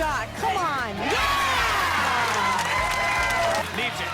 shot. Come on. Yeah! Needs it.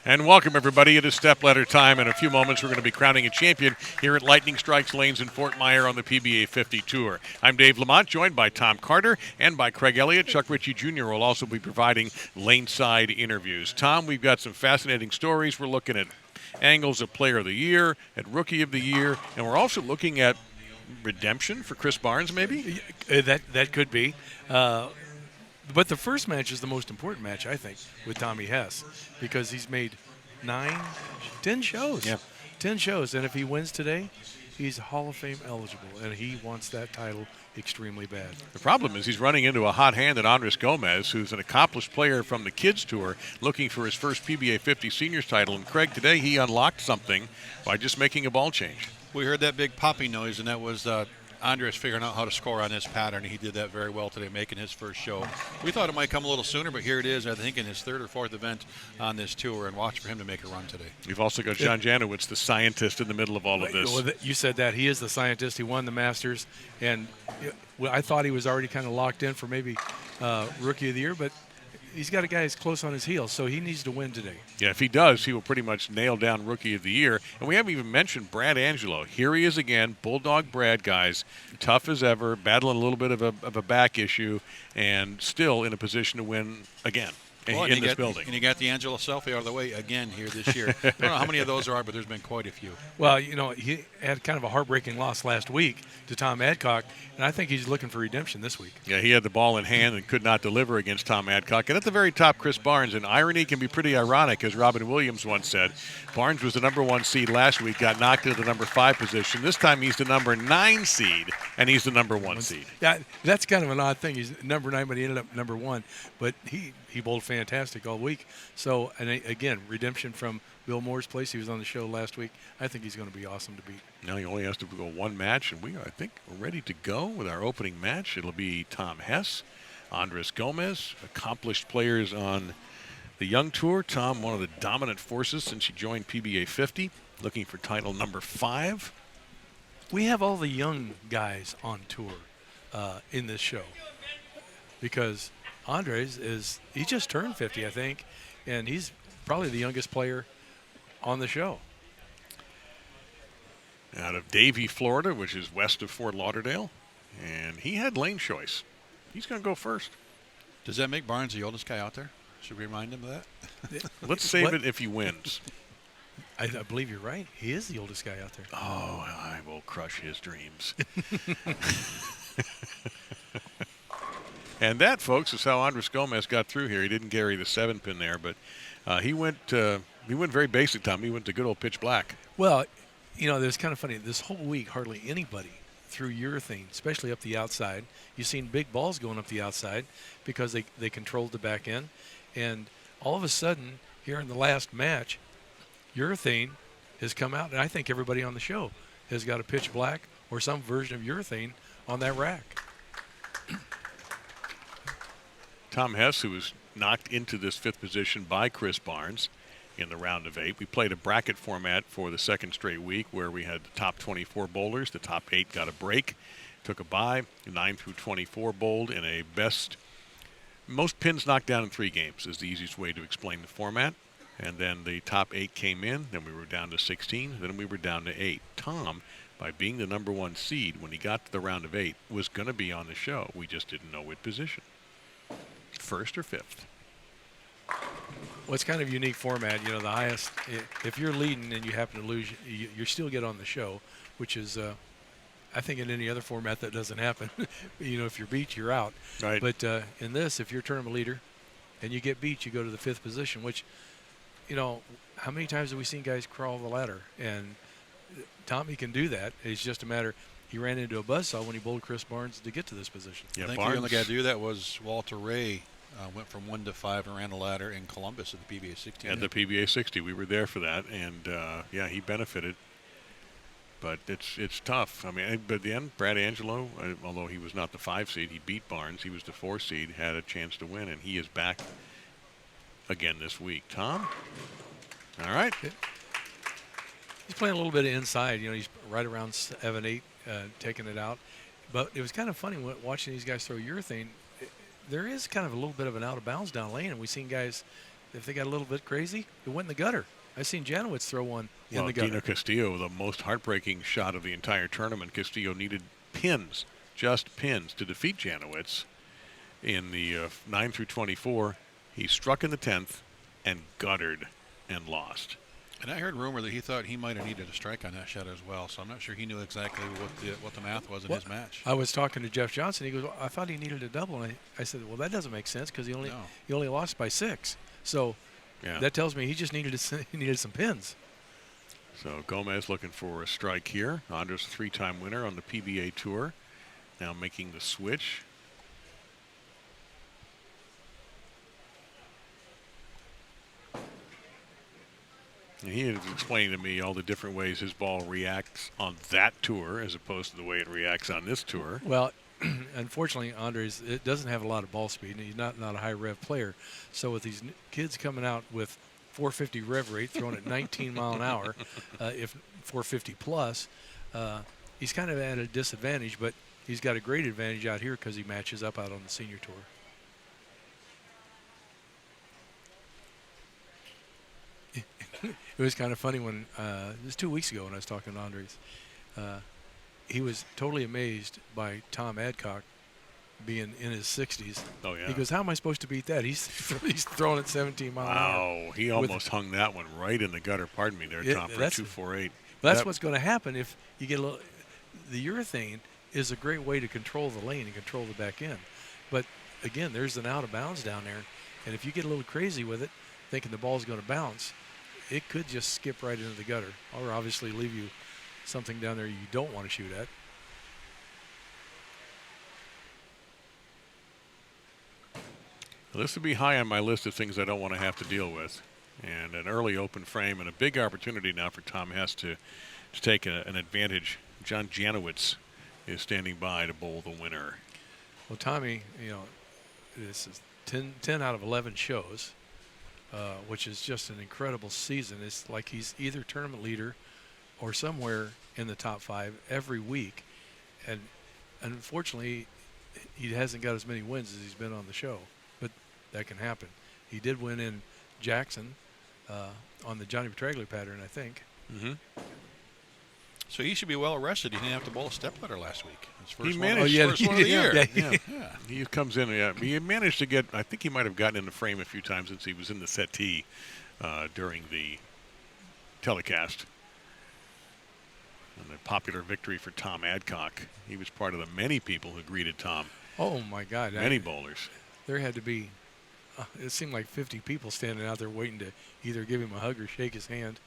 And welcome, everybody. It is Stepladder time. In a few moments, we're going to be crowning a champion here at Lightning Strikes Lanes in Fort Myer on the PBA50 Tour. I'm Dave Lamont, joined by Tom Carter and by Craig Elliott. Chuck Ritchie Jr. will also be providing lane-side interviews. Tom, we've got some fascinating stories. We're looking at angles of Player of the Year, at Rookie of the Year, and we're also looking at redemption for Chris Barnes, maybe? That could be. But the first match is the most important match, I think, with Tommy Hess, because he's made 10 shows. Yeah. 10 shows. And if he wins today, he's Hall of Fame eligible, and he wants that title extremely bad. The problem is he's running into a hot hand at Andres Gomez, who's an accomplished player from the Kids Tour, looking for his first PBA 50 Seniors title. And Craig, today he unlocked something by just making a ball change. We heard that big popping noise, and that was Andres figuring out how to score on this pattern. He did that very well today, making his first show. We thought it might come a little sooner, but here it is, I think, in his third or fourth event on this tour, and watch for him to make a run today. We've also got John Janawicz, the scientist, in the middle of all of this. Well, you said that. He is the scientist. He won the Masters, and I thought he was already kind of locked in for maybe Rookie of the Year, but he's got a guy who's close on his heels, so he needs to win today. Yeah, if he does, he will pretty much nail down Rookie of the Year. And we haven't even mentioned Brad Angelo. Here he is again, Bulldog Brad, guys. Tough as ever, battling a little bit of a back issue, and still in a position to win again in this building. And you got the Angelo selfie out of the way again here this year. I don't know how many of those there are, but there's been quite a few. Well, he had kind of a heartbreaking loss last week to Tom Adcock, and I think he's looking for redemption this week. Yeah, he had the ball in hand and could not deliver against Tom Adcock. And at the very top, Chris Barnes. And irony can be pretty ironic, as Robin Williams once said. Barnes was the number 1 seed last week, got knocked into the number 5 position. This time he's the number 9 seed, and he's the number 1 seed. Yeah, that's kind of an odd thing. He's number 9, but he ended up number 1. But he bowled fantastic all week. So, and again, redemption from Bill Moore's place. He was on the show last week. I think he's going to be awesome to beat. Now he only has to go one match, and I think we're ready to go with our opening match. It'll be Tom Hess, Andres Gomez, accomplished players on the Young Tour. Tom, one of the dominant forces since he joined PBA 50, looking for title number 5. We have all the young guys on tour in this show because Andres he just turned 50, I think, and he's probably the youngest player on the show. Out of Davie, Florida, which is west of Fort Lauderdale, and he had lane choice. He's going to go first. Does that make Barnes the oldest guy out there? Should we remind him of that? Let's save it if he wins. I believe you're right. He is the oldest guy out there. Oh, I will crush his dreams. And that, folks, is how Andres Gomez got through here. He didn't carry the 7-pin there, but he went very basic, Tom. He went to good old pitch black. Well, it was kind of funny. This whole week, hardly anybody threw urethane, especially up the outside. You've seen big balls going up the outside because they controlled the back end. And all of a sudden, here in the last match, urethane has come out, and I think everybody on the show has got a pitch black or some version of urethane on that rack. Tom Hess, who was knocked into this 5th position by Chris Barnes in the round of 8. We played a bracket format for the second straight week where we had the top 24 bowlers. The top 8 got a break, took a bye. 9 through 24 bowled in a most pins knocked down in 3 games is the easiest way to explain the format. And then the top 8 came in, then we were down to 16, then we were down to 8. Tom, by being the number 1 seed when he got to the round of 8, was going to be on the show. We just didn't know what position. 1st or 5th. Well, it's kind of a unique format. The highest, if you're leading and you happen to lose, you still get on the show, which is, I think in any other format that doesn't happen. If you're beat, you're out. Right. But in this, if you're a tournament leader and you get beat, you go to the 5th position, which, how many times have we seen guys crawl the ladder? And Tommy can do that. It's just a matter. He ran into a buzzsaw when he bowled Chris Barnes to get to this position. Yeah, I think the only guy to do that was Walter Ray. Went from 1 to 5 and ran a ladder in Columbus at the PBA 60. At the PBA 60. We were there for that, and, he benefited. But it's tough. I mean, but at the end, Brad Angelo, although he was not the 5 seed, he beat Barnes. He was the 4 seed, had a chance to win, and he is back again this week. Tom? All right. He's playing a little bit of inside. You know, he's right around 7, 8, taking it out. But it was kind of funny watching these guys throw urethane. There is kind of a little bit of an out of bounds down lane, and we've seen guys, if they got a little bit crazy, it went in the gutter. I've seen Janawicz throw one in the gutter. Dino Castillo, the most heartbreaking shot of the entire tournament. Castillo needed pins, just pins, to defeat Janawicz in the 9 through 24. He struck in the 10th and guttered and lost. And I heard rumor that he thought he might have needed a strike on that shot as well. So I'm not sure he knew exactly what the math was in his match. I was talking to Jeff Johnson. He goes, well, I thought he needed a double. And I said, well, that doesn't make sense because he only lost by 6. So that tells me he just needed some pins. So Gomez looking for a strike here. Andres, 3-time winner on the PBA Tour, now making the switch. And he was explaining to me all the different ways his ball reacts on that tour as opposed to the way it reacts on this tour. Well, unfortunately, Andres, it doesn't have a lot of ball speed, and he's not a high rev player. So with these kids coming out with 450 rev rate, throwing at 19 mile an hour, if 450 plus, he's kind of at a disadvantage. But he's got a great advantage out here because he matches up out on the senior tour. It was kind of funny when it was 2 weeks ago when I was talking to Andres. He was totally amazed by Tom Adcock being in his 60s. Oh, yeah. He goes, how am I supposed to beat that? He's throwing at 17 miles an hour. Wow, he almost hung that one right in the gutter. Pardon me there, Tom, for 248. That's what's going to happen if you get a little. The urethane is a great way to control the lane and control the back end. But, again, there's an out of bounds down there. And if you get a little crazy with it, thinking the ball's going to bounce, it could just skip right into the gutter or obviously leave you something down there you don't want to shoot at. Well, this would be high on my list of things I don't want to have to deal with. And an early open frame and a big opportunity now for Tom Hess to take an advantage. John Janawicz is standing by to bowl the winner. Well, Tommy, you know, this is 10 out of 11 shows, which is just an incredible season. It's like he's either tournament leader or somewhere in the top 5 every week. And unfortunately, he hasn't got as many wins as he's been on the show, but that can happen. He did win in Jackson on the Johnny Petraglia pattern, I think. Mm-hmm. So he should be well rested. He didn't have to bowl a stepladder last week. His first He one, managed. first one of the year. Yeah. He comes in. Yeah, he managed to get. I think he might have gotten in the frame a few times since he was in the settee during the telecast. And the popular victory for Tom Adcock. He was part of the many people who greeted Tom. Oh my God! Many bowlers. There had to be. It seemed like 50 people standing out there waiting to either give him a hug or shake his hand.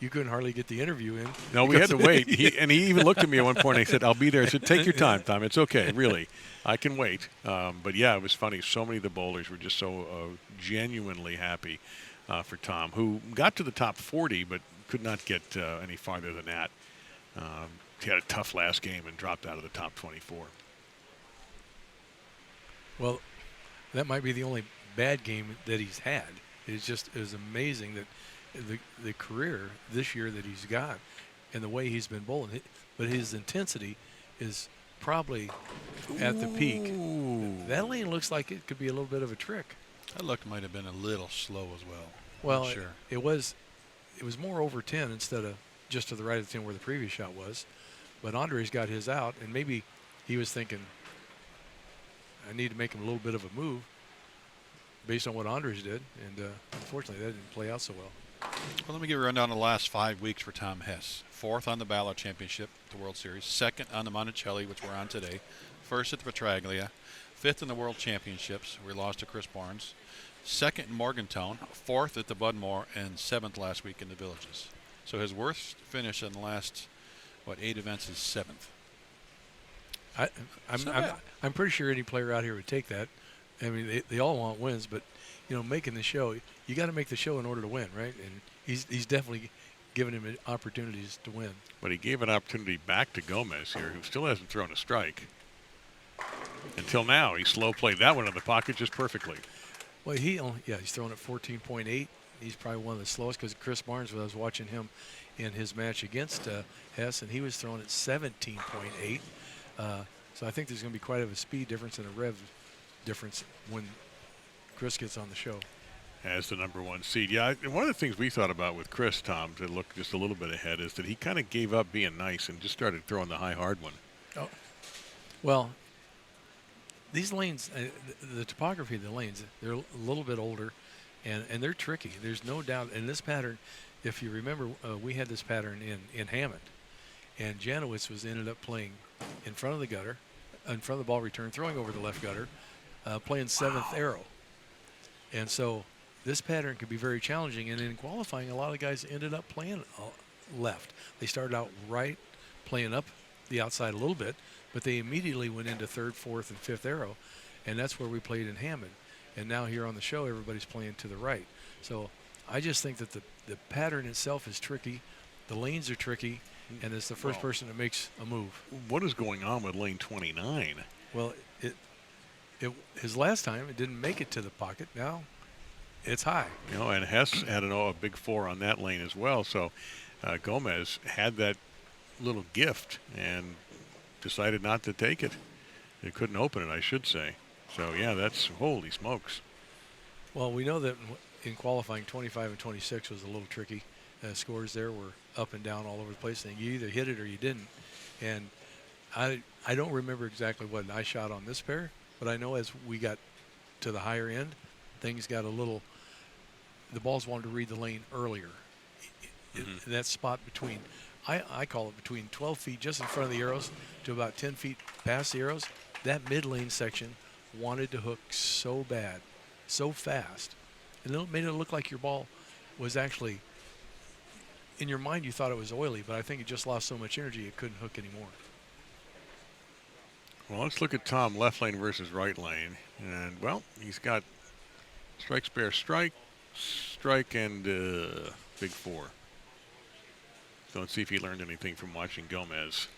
You couldn't hardly get the interview in. No, we had to wait. He even looked at me at one point and he said, I'll be there. I said, take your time, Tom. It's okay, really. I can wait. But, yeah, it was funny. So many of the bowlers were just so genuinely happy for Tom, who got to the top 40 but could not get any farther than that. He had a tough last game and dropped out of the top 24. Well, that might be the only bad game that he's had. It was amazing that the career this year that he's got and the way he's been bowling. But his intensity is probably at the peak. That lane looks like it could be a little bit of a trick. That look might have been a little slow as well. Well, sure. It was more over 10 instead of just to the right of the 10 where the previous shot was. But Andres got his out, and maybe he was thinking, I need to make him a little bit of a move based on what Andres did, and unfortunately that didn't play out so well. Well, let me give a rundown of the last 5 weeks for Tom Hess. 4th on the Ballot Championship, the World Series. 2nd on the Monticelli, which we're on today. 1st at the Petraglia. 5th in the World Championships. We lost to Chris Barnes. 2nd in Morgantown. 4th at the Budmore, and 7th last week in the Villages. So his worst finish in the last, 8 events is 7th. I'm pretty sure any player out here would take that. I mean, they all want wins, but making the show, you got to make the show in order to win, right? And he's definitely giving him opportunities to win. But he gave an opportunity back to Gomez here, who still hasn't thrown a strike. Until now, he slow played that one in the pocket just perfectly. Well, he's throwing at 14.8. He's probably one of the slowest because Chris Barnes, I was watching him in his match against Hess, and he was throwing at 17.8. So I think there's going to be quite a speed difference and a rev difference when Chris gets on the show. As the #1 seed. Yeah, one of the things we thought about with Chris, Tom, to look just a little bit ahead, is that he kind of gave up being nice and just started throwing the high hard one. Oh, well, these lanes, the topography of the lanes, they're a little bit older, and they're tricky. There's no doubt. And this pattern, if you remember, we had this pattern in Hammond, and Janawicz ended up playing in front of the gutter, in front of the ball return, throwing over the left gutter, playing 7th arrow. And so this pattern could be very challenging. And in qualifying, a lot of guys ended up playing left. They started out right, playing up the outside a little bit, but they immediately went into 3rd, 4th, and 5th arrow, and that's where we played in Hammond. And now here on the show, everybody's playing to the right. So I just think that the pattern itself is tricky. The lanes are tricky, and it's the first person that makes a move. What is going on with lane 29? Well, his last time, it didn't make it to the pocket. Now it's high. You know, and Hess had a big 4 on that lane as well. So Gomez had that little gift and decided not to take it. He couldn't open it, I should say. So, yeah, that's holy smokes. Well, we know that in qualifying, 25 and 26 was a little tricky. Scores there were up and down all over the place. And you either hit it or you didn't. And I don't remember exactly what I shot on this pair, but I know as we got to the higher end, things got a little – the balls wanted to read the lane earlier. That spot between – I call it between 12 feet just in front of the arrows to about 10 feet past the arrows, that mid-lane section wanted to hook so bad, so fast. And it made it look like your ball was actually – in your mind you thought it was oily, but I think it just lost so much energy it couldn't hook anymore. Well, let's look at Tom, left lane versus right lane. And, well, he's got strike, spare, strike, and big 4. So let's see if he learned anything from watching Gomez.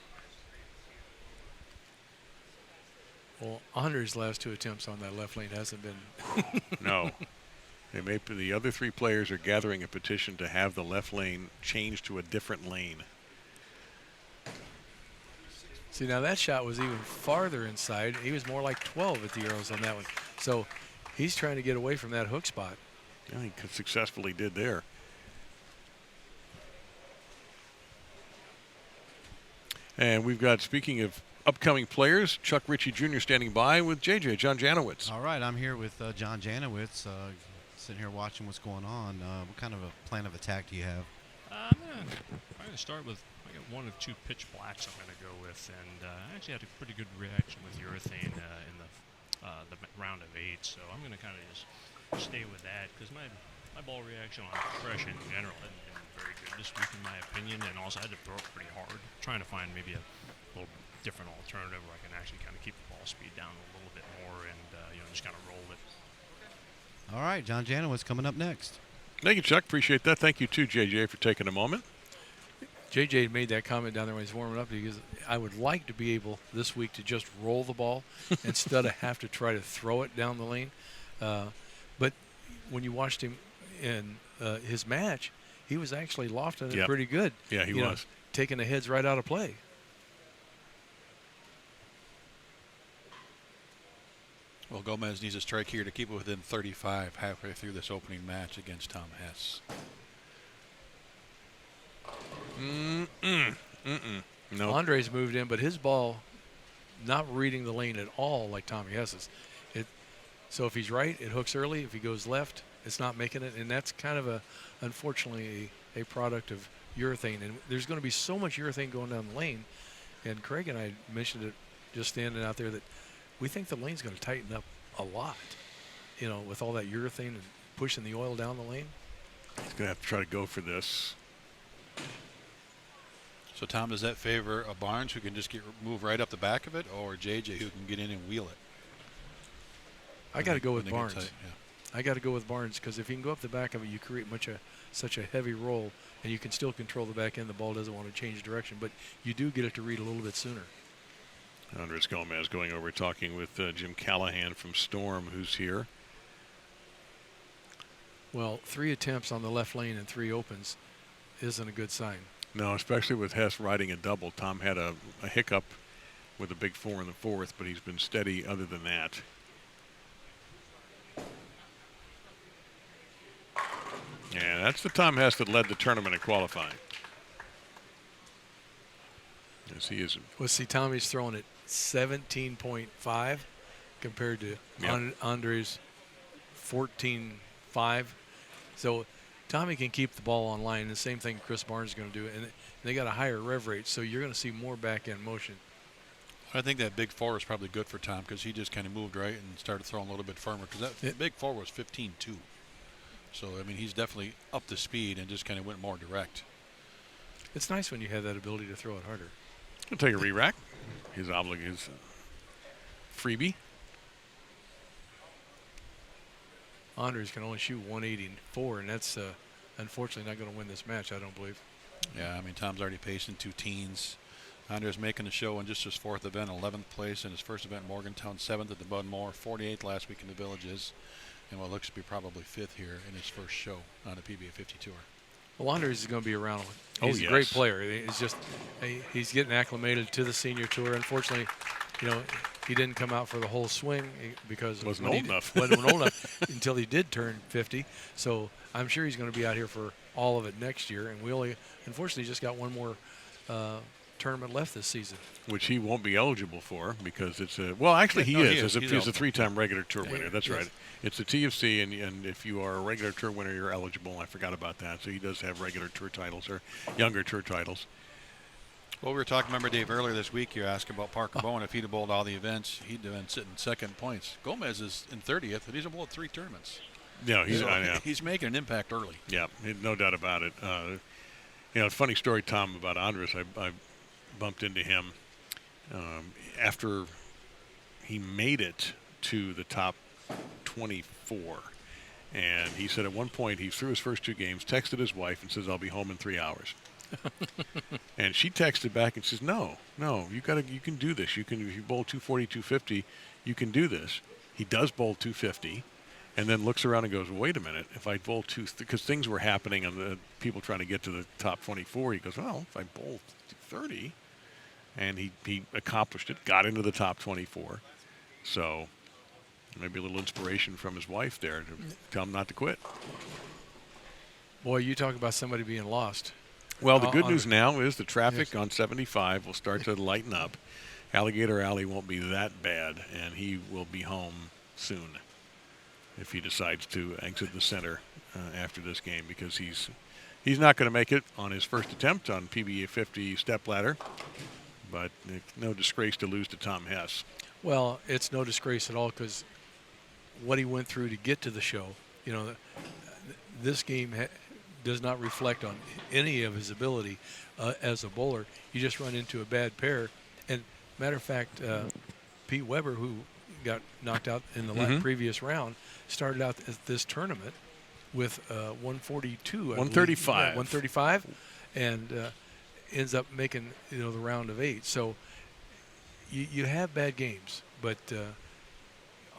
Well, Andre's last 2 attempts on that left lane hasn't been. No. The other 3 players are gathering a petition to have the left lane changed to a different lane. See, now that shot was even farther inside. He was more like 12 at the arrows on that one. So he's trying to get away from that hook spot. Yeah, he successfully did there. And we've got, speaking of upcoming players, Chuck Ritchie Jr. standing by with JJ, John Janawicz. All right, I'm here with John Janawicz, sitting here watching what's going on. What kind of a plan of attack do you have? I'm going to start with, I got 1 of 2 pitch blacks I'm going to go with, and I actually had a pretty good reaction with urethane in the round of 8, so I'm going to kind of just stay with that, because my ball reaction on fresh in general hasn't been very good this week in my opinion, and also I had to throw it pretty hard, trying to find maybe a little different alternative where I can actually kind of keep the ball speed down a little bit more and just kind of roll it. All right, John Janawicz coming up next. Thank you, Chuck. Appreciate that. Thank you, too, JJ, for taking a moment. JJ made that comment down there when he's warming up because I would like to be able this week to just roll the ball instead of have to try to throw it down the lane. But when you watched him in his match, he was actually lofting it pretty good. Yeah, he was. Taking the heads right out of play. Well, Gomez needs a strike here to keep it within 35 halfway through this opening match against Tom Hess. No. Andre's moved in, but his ball not reading the lane at all like Tommy Hess's. So if he's right, it hooks early. If he goes left, it's not making it. And that's kind of unfortunately, a product of urethane. And there's going to be so much urethane going down the lane. And Craig and I mentioned it just standing out there that we think the lane's going to tighten up a lot, with all that urethane and pushing the oil down the lane. He's going to have to try to go for this. So, Tom, does that favor a Barnes who can just move right up the back of it, or JJ who can get in and wheel it? I got to go with Barnes. I got to go with Barnes because if you can go up the back of it, you create such a heavy roll, and you can still control the back end. The ball doesn't want to change direction, but you do get it to read a little bit sooner. Andres Gomez going over talking with Jim Callahan from Storm, who's here. Well, 3 attempts on the left lane and 3 opens isn't a good sign. No, especially with Hess riding a double. Tom had a hiccup with a big 4 in the 4th, but he's been steady other than that. Yeah, that's the Tom Hess that led the tournament in qualifying. Yes, he is. Well, see, Tommy's throwing at 17.5 compared to Andre's 14.5. So Tommy can keep the ball on line. The same thing Chris Barnes is going to do. And they got a higher rev rate, so you're going to see more back-end motion. I think that big 4 is probably good for Tom because he just kind of moved right and started throwing a little bit firmer because that big 4 was 15-2. So, I mean, he's definitely up to speed and just kind of went more direct. It's nice when you have that ability to throw it harder. He'll take a re-rack. His freebie. Andres can only shoot 184, and that's unfortunately not going to win this match, I don't believe. Yeah, I mean, Tom's already pacing 2 teens. Andres making the show in just his 4th event, 11th place in his first event, Morgantown, 7th at the Bud Moore, 48th last week in the Villages, and what looks to be probably 5th here in his first show on the PBA50 tour. Well, Andres is going to be around. He's a great player. It's just he's getting acclimated to the senior tour. Unfortunately, he didn't come out for the whole swing because wasn't old enough until he did turn 50. So I'm sure he's going to be out here for all of it next year. And we only, unfortunately, just got one more tournament left this season, which he won't be eligible for because it's a he is. He's a 3-time regular tour winner. That's right. It's a TFC, and if you are a regular tour winner, you're eligible. I forgot about that. So he does have regular tour titles or younger tour titles. Well, we were talking, remember, Dave, earlier this week, you asked about Parker Bowen. If he'd have bowled all the events, he'd have been sitting second points. Gomez is in 30th, and he's bowled 3 tournaments. Yeah, he's making an impact early. Yeah, no doubt about it. Funny story, Tom, about Andres. I bumped into him after he made it to the top 24. And he said at one point he threw his first 2 games, texted his wife and says, "I'll be home in 3 hours." And she texted back and says, no, you can do this. If you bowl 240, 250, you can do this. He does bowl 250 and then looks around and goes, well, wait a minute, if I bowl because things were happening and the people trying to get to the top 24, he goes, well, if I bowl 230, and he accomplished it, got into the top 24. So maybe a little inspiration from his wife there to tell him not to quit. Boy, you talk about somebody being lost. Well, the good news now is the traffic on 75 will start to lighten up. Alligator Alley won't be that bad, and he will be home soon if he decides to exit the center after this game because he's not going to make it on his first attempt on PBA50 Stepladder, but no disgrace to lose to Tom Hess. Well, it's no disgrace at all because what he went through to get to the show, this game does not reflect on any of his ability as a bowler. You just run into a bad pair. And matter of fact, Pete Weber, who got knocked out in the previous round, started out at this tournament with 142. 135. 135, and ends up making the round of 8. So you have bad games, but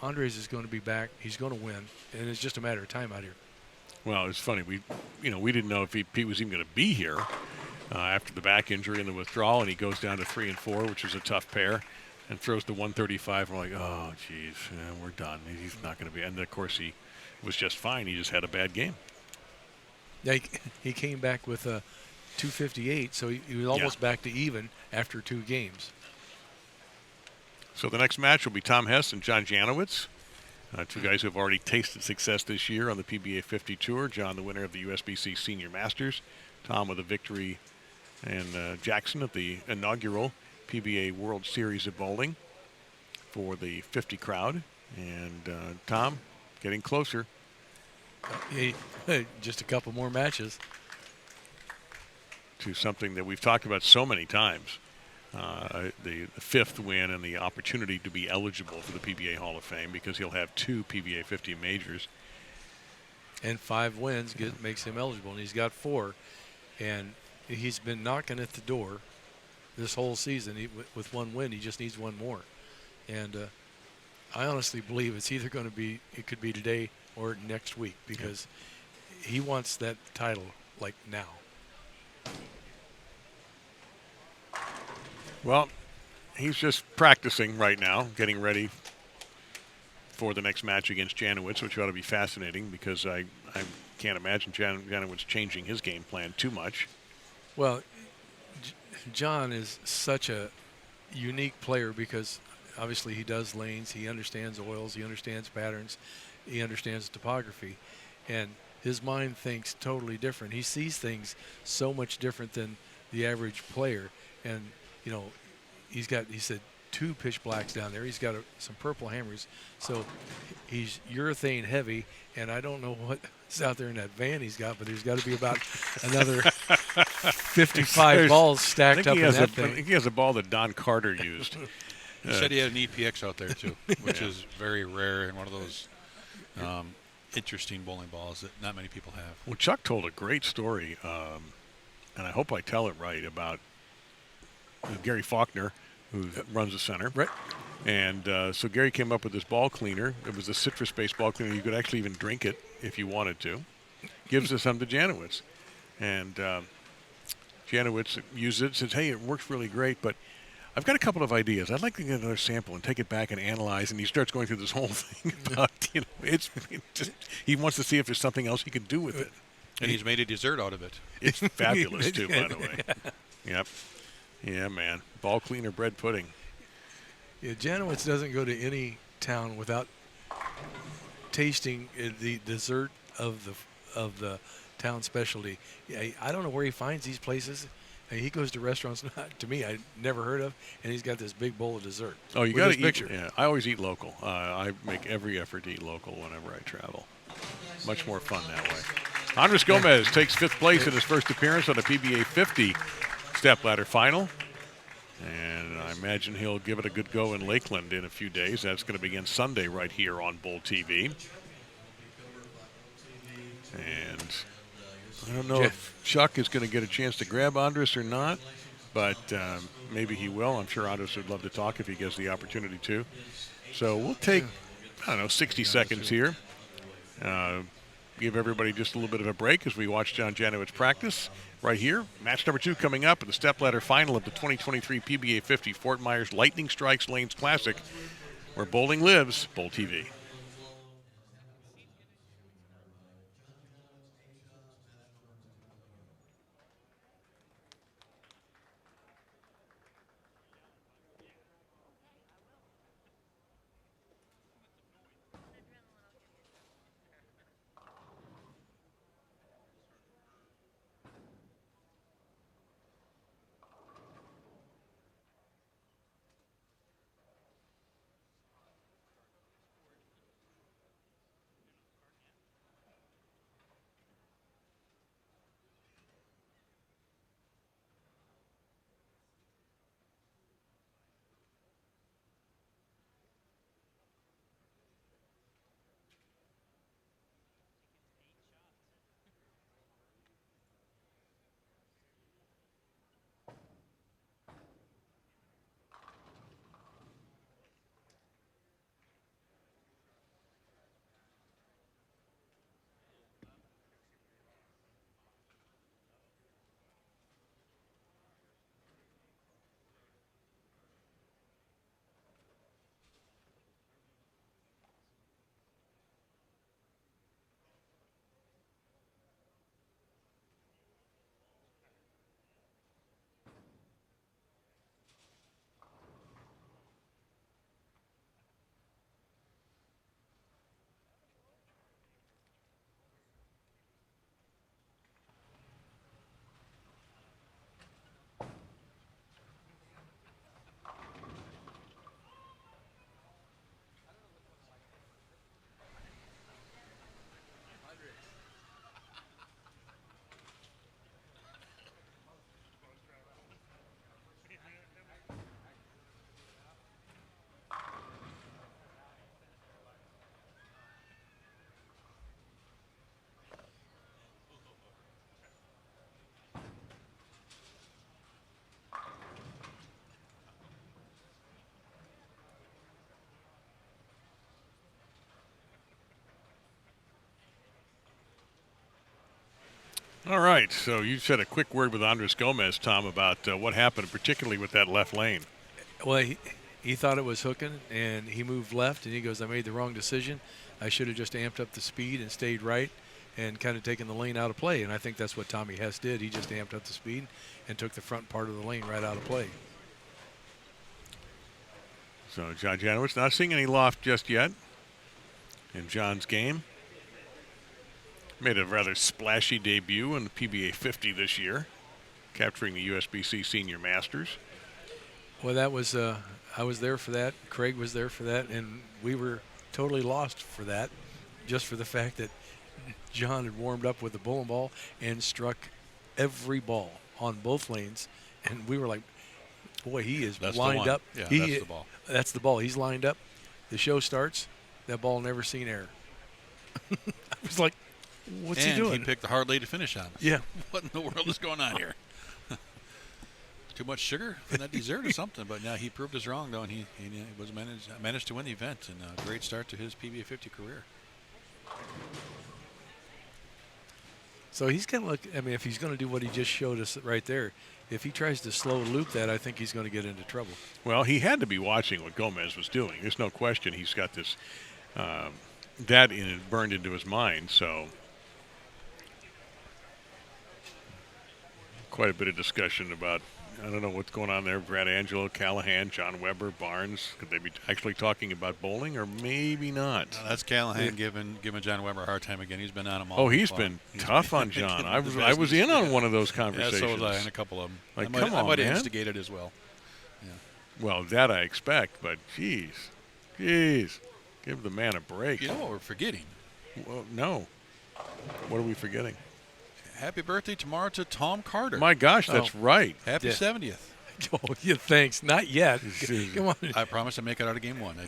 Andres is going to be back. He's going to win, and it's just a matter of time out here. Well, it's funny. We didn't know if Pete was even going to be here after the back injury and the withdrawal, and he goes down to 3 and 4, which is a tough pair, and throws the 135. We're like, oh, geez, we're done. He's not going to be. And of course, he was just fine. He just had a bad game. Yeah, he came back with a 258, so he was almost back to even after 2 games. So the next match will be Tom Hess and John Janawicz. 2 guys who have already tasted success this year on the PBA50 Tour. John, the winner of the USBC Senior Masters. Tom with a victory and Jackson at the inaugural PBA World Series of Bowling for the 50 crowd. And Tom getting closer. Just a couple more matches. To something that we've talked about so many times. The 5th win and the opportunity to be eligible for the PBA Hall of Fame because he'll have 2 PBA 50 majors. and 5 wins makes him eligible, and he's got 4, and he's been knocking at the door this whole season. With 1 win, he just needs 1 more, and I honestly believe it's either going to be, it could be today or next week, because he wants that title like now. Well, he's just practicing right now, getting ready for the next match against Janawicz, which ought to be fascinating, because I can't imagine Janawicz changing his game plan too much. Well, John is such a unique player because obviously he does lanes, he understands oils, he understands patterns, he understands topography, and his mind thinks totally different. He sees things so much different than the average player, and you know, he said 2 pitch blacks down there. He's got some purple hammers, so he's urethane heavy, and I don't know what's out there in that van he's got, but there's got to be about another 55 balls stacked up in that thing. I think he has a ball that Don Carter used. He said he had an EPX out there too, which is very rare and one of those interesting bowling balls that not many people have. Well, Chuck told a great story, and I hope I tell it right, about Gary Faulkner, who runs the center. Right. And so Gary came up with this ball cleaner. It was a citrus-based ball cleaner. You could actually even drink it if you wanted to. Gives us some to Janawicz. And Janawicz uses it, says, hey, it works really great, but I've got a couple of ideas. I'd like to get another sample and take it back and analyze. And he starts going through this whole thing about, it just, he wants to see if there's something else he can do with it. And he's made a dessert out of it. It's fabulous, too, by the way. Yep. Yeah, man. Ball cleaner bread pudding. Yeah, Janawicz doesn't go to any town without tasting the dessert of the town specialty. Yeah, I don't know where he finds these places. He goes to restaurants, to me, I never heard of, and he's got this big bowl of dessert. Oh, you got to eat. Yeah, I always eat local. I make every effort to eat local whenever I travel. Much more fun that way. Andres Gomez takes 5th place in his first appearance on the PBA50 Stepladder final. And I imagine he'll give it a good go in Lakeland in a few days. That's going to begin Sunday right here on BowlTV. And I don't know if Chuck is going to get a chance to grab Andres or not, but maybe he will. I'm sure Andres would love to talk if he gets the opportunity to. So we'll take, 60 seconds here. Give everybody just a little bit of a break as we watch John Janawicz practice right here. Match number 2 coming up at the Stepladder final of the 2023 PBA 50 Fort Myers Lightning Strikes Lanes Classic, where bowling lives. BowlTV. All right, so you said a quick word with Andres Gomez, Tom, about what happened, particularly with that left lane. Well, he thought it was hooking, and he moved left, and he goes, I made the wrong decision. I should have just amped up the speed and stayed right and kind of taken the lane out of play. And I think that's what Tommy Hess did. He just amped up the speed and took the front part of the lane right out of play. So John Janawicz not seeing any loft just yet in John's game. Made a rather splashy debut in the PBA 50 this year, capturing the USBC Senior Masters. Well, that was I was there for that. Craig was there for that, and we were totally lost for that, just for the fact that John had warmed up with the bowling ball and struck every ball on both lanes, and we were like, boy, he is lined up. Yeah, that's the ball. That's the ball. He's lined up. The show starts. That ball never seen air. I was like, what's he doing? He picked the hard lane to finish on. Yeah. What in the world is going on here? Too much sugar in that dessert or something? But now he proved us wrong, though, and he was managed to win the event, and a great start to his PBA 50 career. So he's going to look, I mean, if he's going to do what he just showed us right there, if he tries to slow loop that, I think he's going to get into trouble. Well, he had to be watching what Gomez was doing. There's no question he's got this, that burned into his mind, so quite a bit of discussion about, I don't know what's going on there. Brad Angelo, Callahan, John Weber, Barnes. Could they be actually talking about bowling, or maybe not? No, that's Callahan giving John Weber a hard time again. He's been on him all. Oh, he's been tough on John. I was in on one of those conversations. Yeah, so was I, and a couple of them. Like, I might have instigated as well. Yeah. Well, that I expect, but geez, give the man a break. You know what we're forgetting? Well, no. What are we forgetting? Happy birthday tomorrow to Tom Carter. My gosh, that's right. Happy 70th. Oh, yeah, thanks. Not yet. Come on. I promise to make it out of game one. I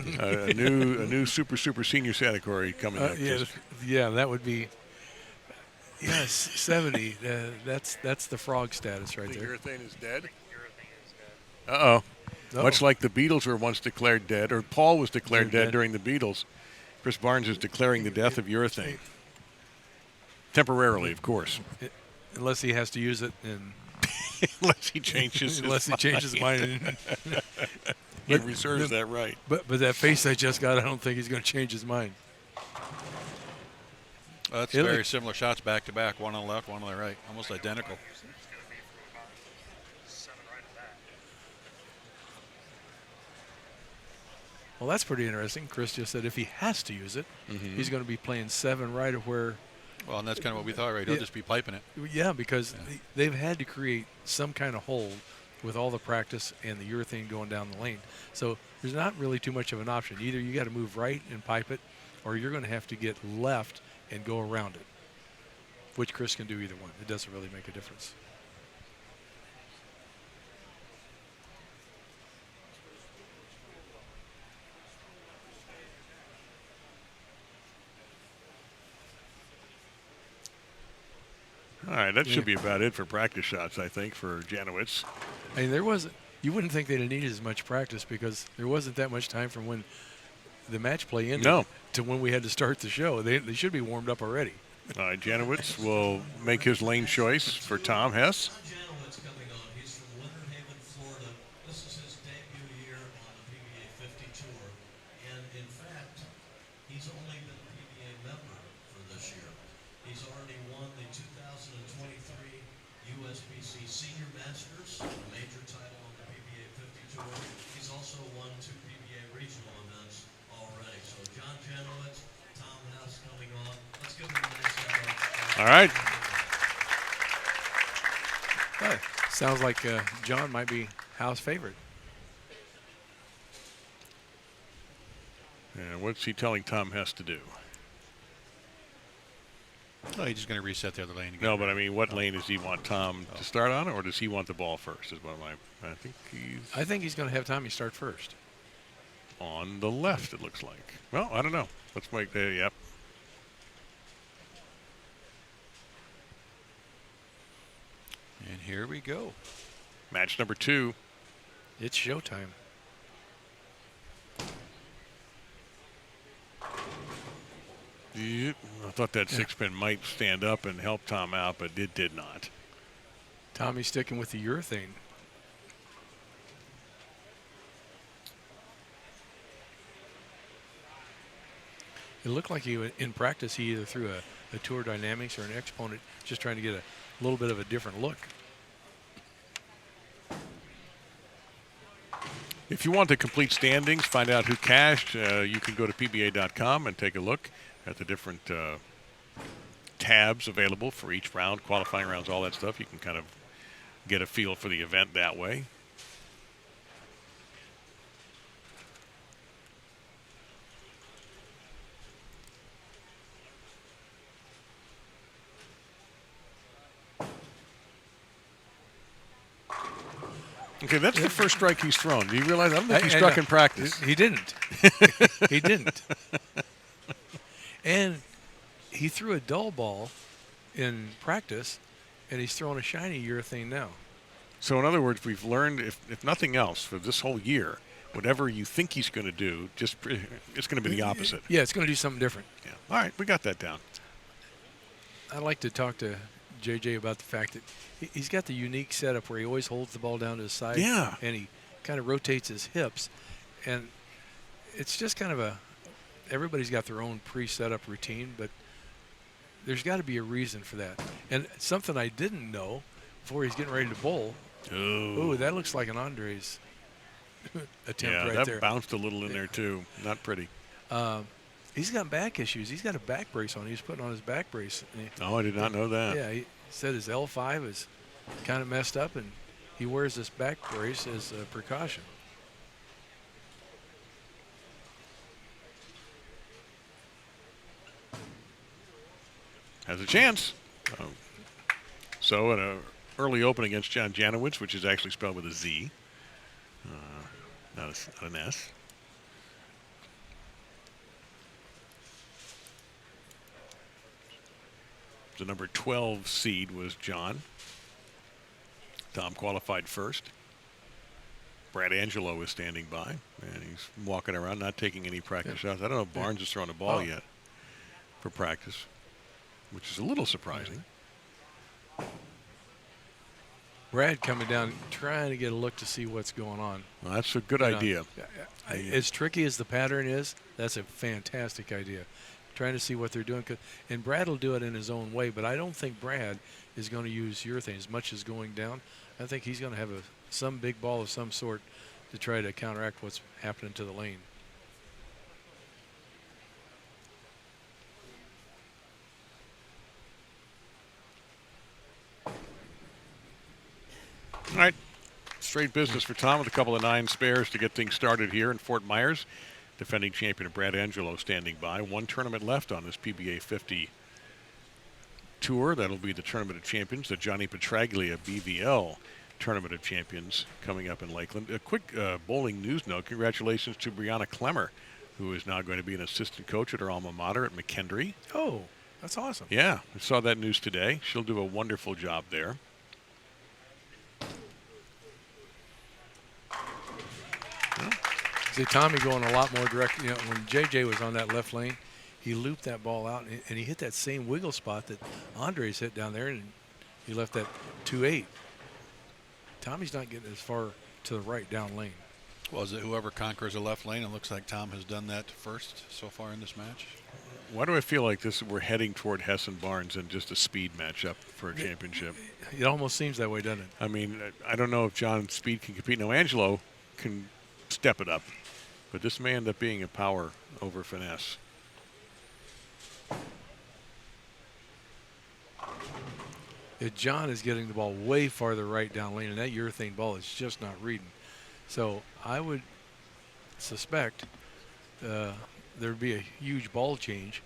did. a new super senior category coming up. Yeah, that would be. Yes, 70. That's the frog status right there. Urethane is dead. Uh-oh. Much like the Beatles were once declared dead, or Paul was declared dead during the Beatles, Chris Barnes is declaring the death of urethane. Temporarily, of course. Unless he has to use it in. Unless he changes his mind. He reserves that right. But that face I just got, I don't think he's going to change his mind. That's very similar shots back to back, one on the left, one on the right, almost identical. Well, that's pretty interesting. Chris just said if he has to use it, he's going to be playing 7 right of where. Well, and that's kind of what we thought, right? He'll just be piping it. Yeah, because they've had to create some kind of hold with all the practice and the urethane going down the lane. So there's not really too much of an option. Either you got to move right and pipe it, or you're going to have to get left and go around it, which Chris can do either one. It doesn't really make a difference. All right, that should be about it for practice shots, I think, for Janawicz. I mean, you wouldn't think they'd have needed as much practice because there wasn't that much time from when the match play ended to when we had to start the show. They should be warmed up already. All right, Janawicz will make his lane choice for Tom Hess. Janawicz coming on. He's from Winter Haven, Florida. This is his debut year on the PBA50 tour. And in fact, he's only been a PBA member for this year. He's already won the 2023 USBC Senior Masters, a major title on the PBA50 tour. He's also won 2 PBA regional events already. So John Janawicz, Tom Hess coming on. Let's give him a nice hand. All right. Well, sounds like John might be house favorite. And what's he telling Tom Hess to do? No, he's just going to reset the other lane again. No, but I mean, what lane does he want Tom to start on, or does he want the ball first? Is what I think he's going to have Tommy start first. On the left, it looks like. Well, I don't know. Let's wait there. Yep. And here we go. Match number 2. It's showtime. Yep. I thought that six pin might stand up and help Tom out, but it did not. Tommy's sticking with the urethane. It looked like in practice he either threw a Tour Dynamics or an Exponent, just trying to get a little bit of a different look. If you want the complete standings, find out who cashed, you can go to PBA.com and take a look at the different tabs available for each round, qualifying rounds, all that stuff. You can kind of get a feel for the event that way. Okay, that's the first strike he's thrown. Do you realize? I don't think he struck in practice. He didn't. He didn't. And he threw a dull ball in practice, and he's throwing a shiny urethane now. So in other words, we've learned, if nothing else, for this whole year, whatever you think he's going to do, it's going to be the opposite. Yeah, it's going to do something different. Yeah. All right, we got that down. I'd like to talk to JJ about the fact that he's got the unique setup where he always holds the ball down to his side. Yeah. And he kind of rotates his hips. And it's just kind of everybody's got their own pre-set up routine, but there's got to be a reason for that. And something I didn't know before he's getting ready to bowl. Oh, that looks like an Andres attempt right that there. Bounced a little in there too. Not pretty. He's got back issues. He's got a back brace on. He's putting on his back brace. Oh, I did not know that. Yeah, he said his L5 is kind of messed up, and he wears this back brace as a precaution. Has a chance. So an early open against John Janawicz, which is actually spelled with a Z, not an S. The number 12 seed was John. Tom qualified first. Brad Angelo is standing by, and he's walking around, not taking any practice shots. I don't know if Barnes has thrown a ball yet for practice, which is a little surprising. Brad coming down, trying to get a look to see what's going on. Well, that's a good idea. As tricky as the pattern is, that's a fantastic idea. Trying to see what they're doing. And Brad will do it in his own way, but I don't think Brad is going to use urethane as much as going down. I think he's going to have some big ball of some sort to try to counteract what's happening to the lane. All right, straight business for Tom with a couple of 9 spares to get things started here in Fort Myers. Defending champion Brad Angelo standing by. One tournament left on this PBA50 tour. That'll be the Tournament of Champions, the Johnny Petraglia BVL Tournament of Champions coming up in Lakeland. A quick bowling news note. Congratulations to Brianna Clemmer, who is now going to be an assistant coach at her alma mater at McKendree. Oh, that's awesome. Yeah, I saw that news today. She'll do a wonderful job there. See, Tommy going a lot more direct. You know, when JJ was on that left lane, he looped that ball out, and he hit that same wiggle spot that Andres hit down there, and he left that 2-8. Tommy's not getting as far to the right down lane. Well, is it whoever conquers the left lane? It looks like Tom has done that first so far in this match. Why do I feel like we're heading toward Hess and Barnes and just a speed matchup for a championship? It almost seems that way, doesn't it? I mean, I don't know if John's speed can compete. No, Angelo can step it up, but this may end up being a power over finesse. John is getting the ball way farther right down lane, and that urethane ball is just not reading. So I would suspect there'd be a huge ball change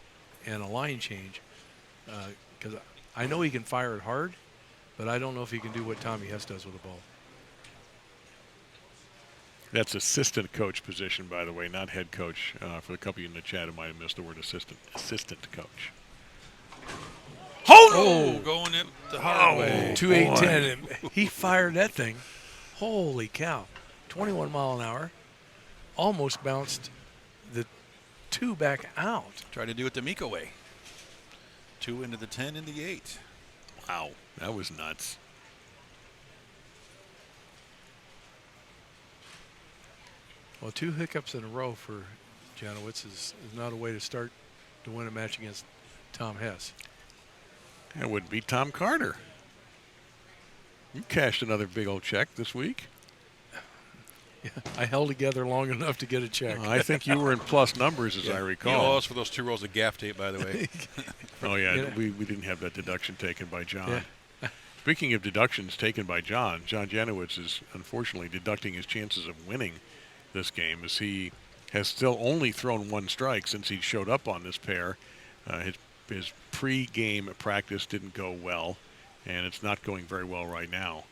and a line change, because I know he can fire it hard, but I don't know if he can do what Tommy Hess does with the ball. That's assistant coach position, by the way, not head coach. For the couple of you in the chat who might have missed the word assistant. Assistant coach. Oh, going it the hard way. 2-8-10. He fired that thing. Holy cow. 21 mile an hour. Almost bounced the 2 back out. Try to do it the Miko way. 2 into the 10 into the 8. Wow, that was nuts. Well, 2 hiccups in a row for Janawicz is not a way to start to win a match against Tom Hess. That would be Tom Carter. You cashed another big old check this week. Yeah, I held together long enough to get a check. I think you were in plus numbers, as I You recall. owe us for those 2 rolls of gaff tape, by the way. Oh, yeah, Yeah. we didn't have that deduction taken by John. Yeah. Speaking of deductions taken by John Janawicz is unfortunately deducting his chances of winning this game, as he has still only thrown 1 strike since he showed up on this pair. His pre-game practice didn't go well, and it's not going very well right now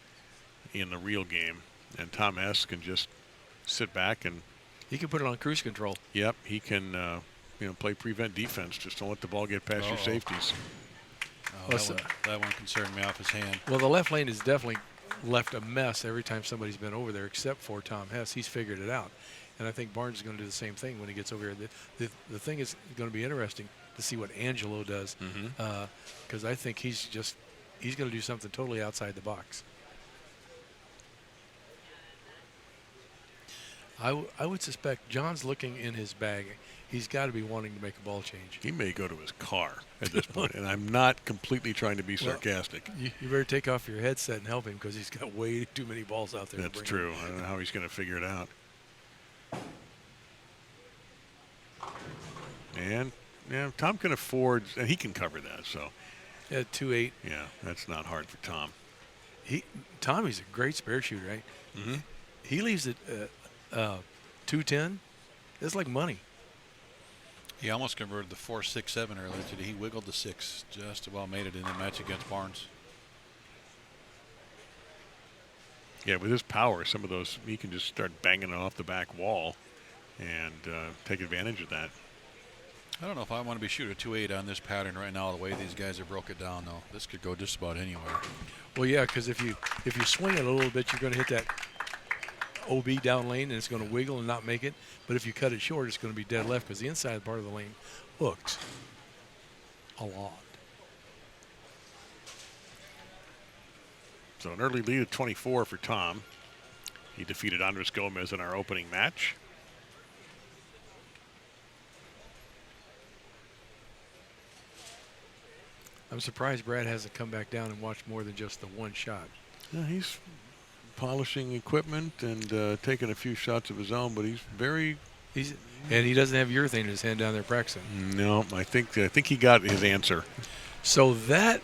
in the real game. And Tom Hess can just sit back and, He can put it on cruise control. yep, he can play prevent defense. Just don't let the ball get past your safeties. Oh, Well, that one concerned me off his hand. Well, the left lane has definitely left a mess every time somebody's been over there, except for Tom Hess. He's figured it out. And I think Barnes is going to do the same thing when he gets over here. The thing is going to be interesting to see what Angelo does, because I think he's going to do something totally outside the box. I would suspect John's looking in his bag. He's got to be wanting to make a ball change. He may go to his car at this point, and I'm not completely trying to be sarcastic. You better take off your headset and help him, because he's got way too many balls out there. That's true. I don't know how he's going to figure it out. And yeah, Tom can afford, and he can cover that. So Yeah, 2-8. yeah, that's not hard for Tom. Tommy's a great spare shooter, right? Mm-hmm. He leaves it 2-10. It's like money. He almost converted the 4-6-7 earlier today. He wiggled the 6, just about made it in the match against Barnes. Yeah, with his power, some of those, he can just start banging it off the back wall and take advantage of that. I don't know if I want to be shooting a 2-8 on this pattern right now, the way these guys have broke it down, though. This could go just about anywhere. Well, yeah, because if you swing it a little bit, you're going to hit that OB down lane, and it's going to wiggle and not make it. But if you cut it short, it's going to be dead left, because the inside part of the lane hooks a lot. So an early lead of 24 for Tom. He defeated Andres Gomez in our opening match. I'm surprised Brad hasn't come back down and watched more than just the one shot. Yeah, he's polishing equipment and taking a few shots of his own, but he's very. And he doesn't have urethane in his hand down there practicing. No, I think he got his answer. So that,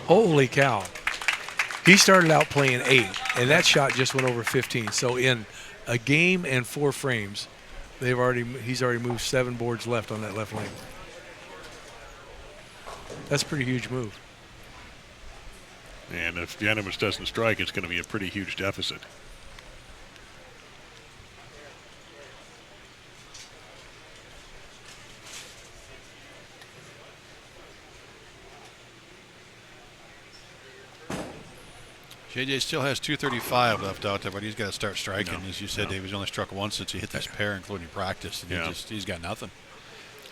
holy cow. He started out playing 8, and that shot just went over 15. So in a game and 4 frames, he's already moved 7 boards left on that left lane. That's a pretty huge move. And if Janawicz doesn't strike, it's going to be a pretty huge deficit. JJ still has 235 left out there, but he's got to start striking. As you said, Dave, he's only struck once since he hit this pair, including practice. And he's got nothing.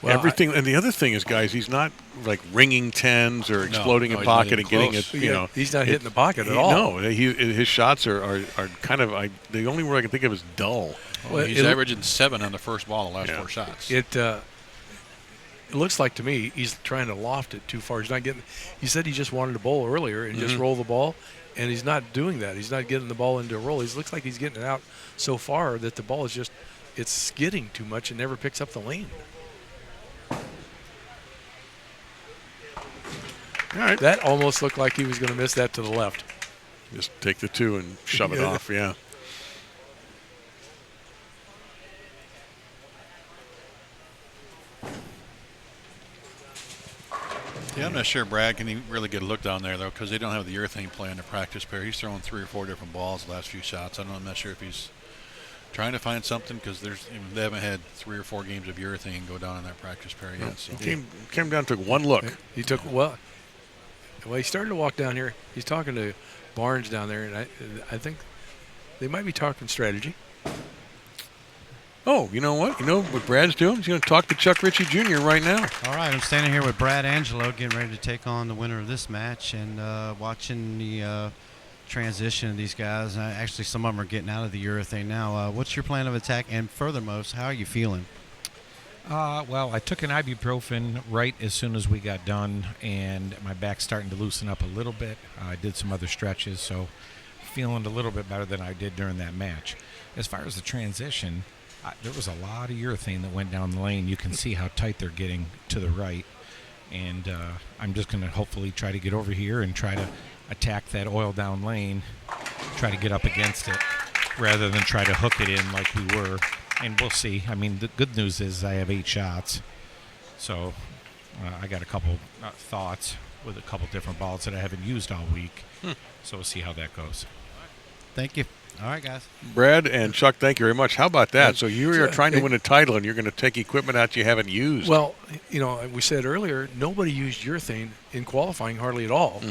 Well, everything, and the other thing is, guys, he's not like ringing 10s or exploding in pocket and getting it. He's not hitting the pocket at all. No, his shots are kind of. The only word I can think of is dull. Well, he's averaging 7 on the first ball the last 4 shots. It looks like to me he's trying to loft it too far. He's not getting. He said he just wanted to bowl earlier and just roll the ball, and he's not doing that. He's not getting the ball into a roll. He looks like he's getting it out so far that the ball is just skidding too much and never picks up the lane. All right. That almost looked like he was going to miss that to the left. Just take the 2 and shove it off, yeah. Yeah, I'm not sure Brad can really get a look down there, though, because they don't have the urethane play in the practice pair. He's throwing 3 or 4 different balls the last few shots. I'm not sure if he's trying to find something, because they haven't had 3 or 4 games of urethane go down in that practice pair yet. So. Came down, took 1 look. He took he started to walk down here. He's talking to Barnes down there, and I think they might be talking strategy. Oh, you know what? You know what Brad's doing? He's going to talk to Chuck Ritchie Jr. right now. All right, I'm standing here with Brad Angelo, getting ready to take on the winner of this match, and watching the transition of these guys. Actually, some of them are getting out of the urethane now. What's your plan of attack? And furthermost, how are you feeling? Well, I took an ibuprofen right as soon as we got done, and my back's starting to loosen up a little bit. I did some other stretches, so feeling a little bit better than I did during that match. As far as the transition, there was a lot of urethane that went down the lane. You can see how tight they're getting to the right, and I'm just going to hopefully try to get over here and try to attack that oil down lane, try to get up against it, rather than try to hook it in like we were. And we'll see. I mean, the good news is I have 8 shots. So I got a couple thoughts with a couple different balls that I haven't used all week. So we'll see how that goes. Thank you. All right, guys. Brad and Chuck, thank you very much. How about that? So you are trying to win a title, and you're going to take equipment out you haven't used. Well, you know, we said earlier, nobody used urethane in qualifying hardly at all.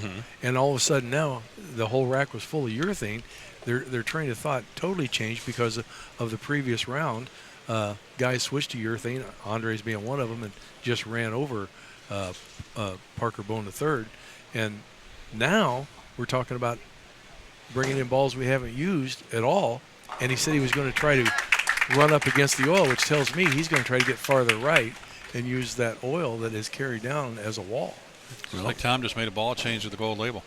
And all of a sudden now, the whole rack was full of urethane. Their train of thought totally changed because of the previous round. Guys switched to urethane, Andres being one of them, and just ran over Parker Bone III. And now we're talking about bringing in balls we haven't used at all. And he said he was going to try to run up against the oil, which tells me he's going to try to get farther right and use that oil that is carried down as a wall. Well, like Tom just made a ball change to the gold label.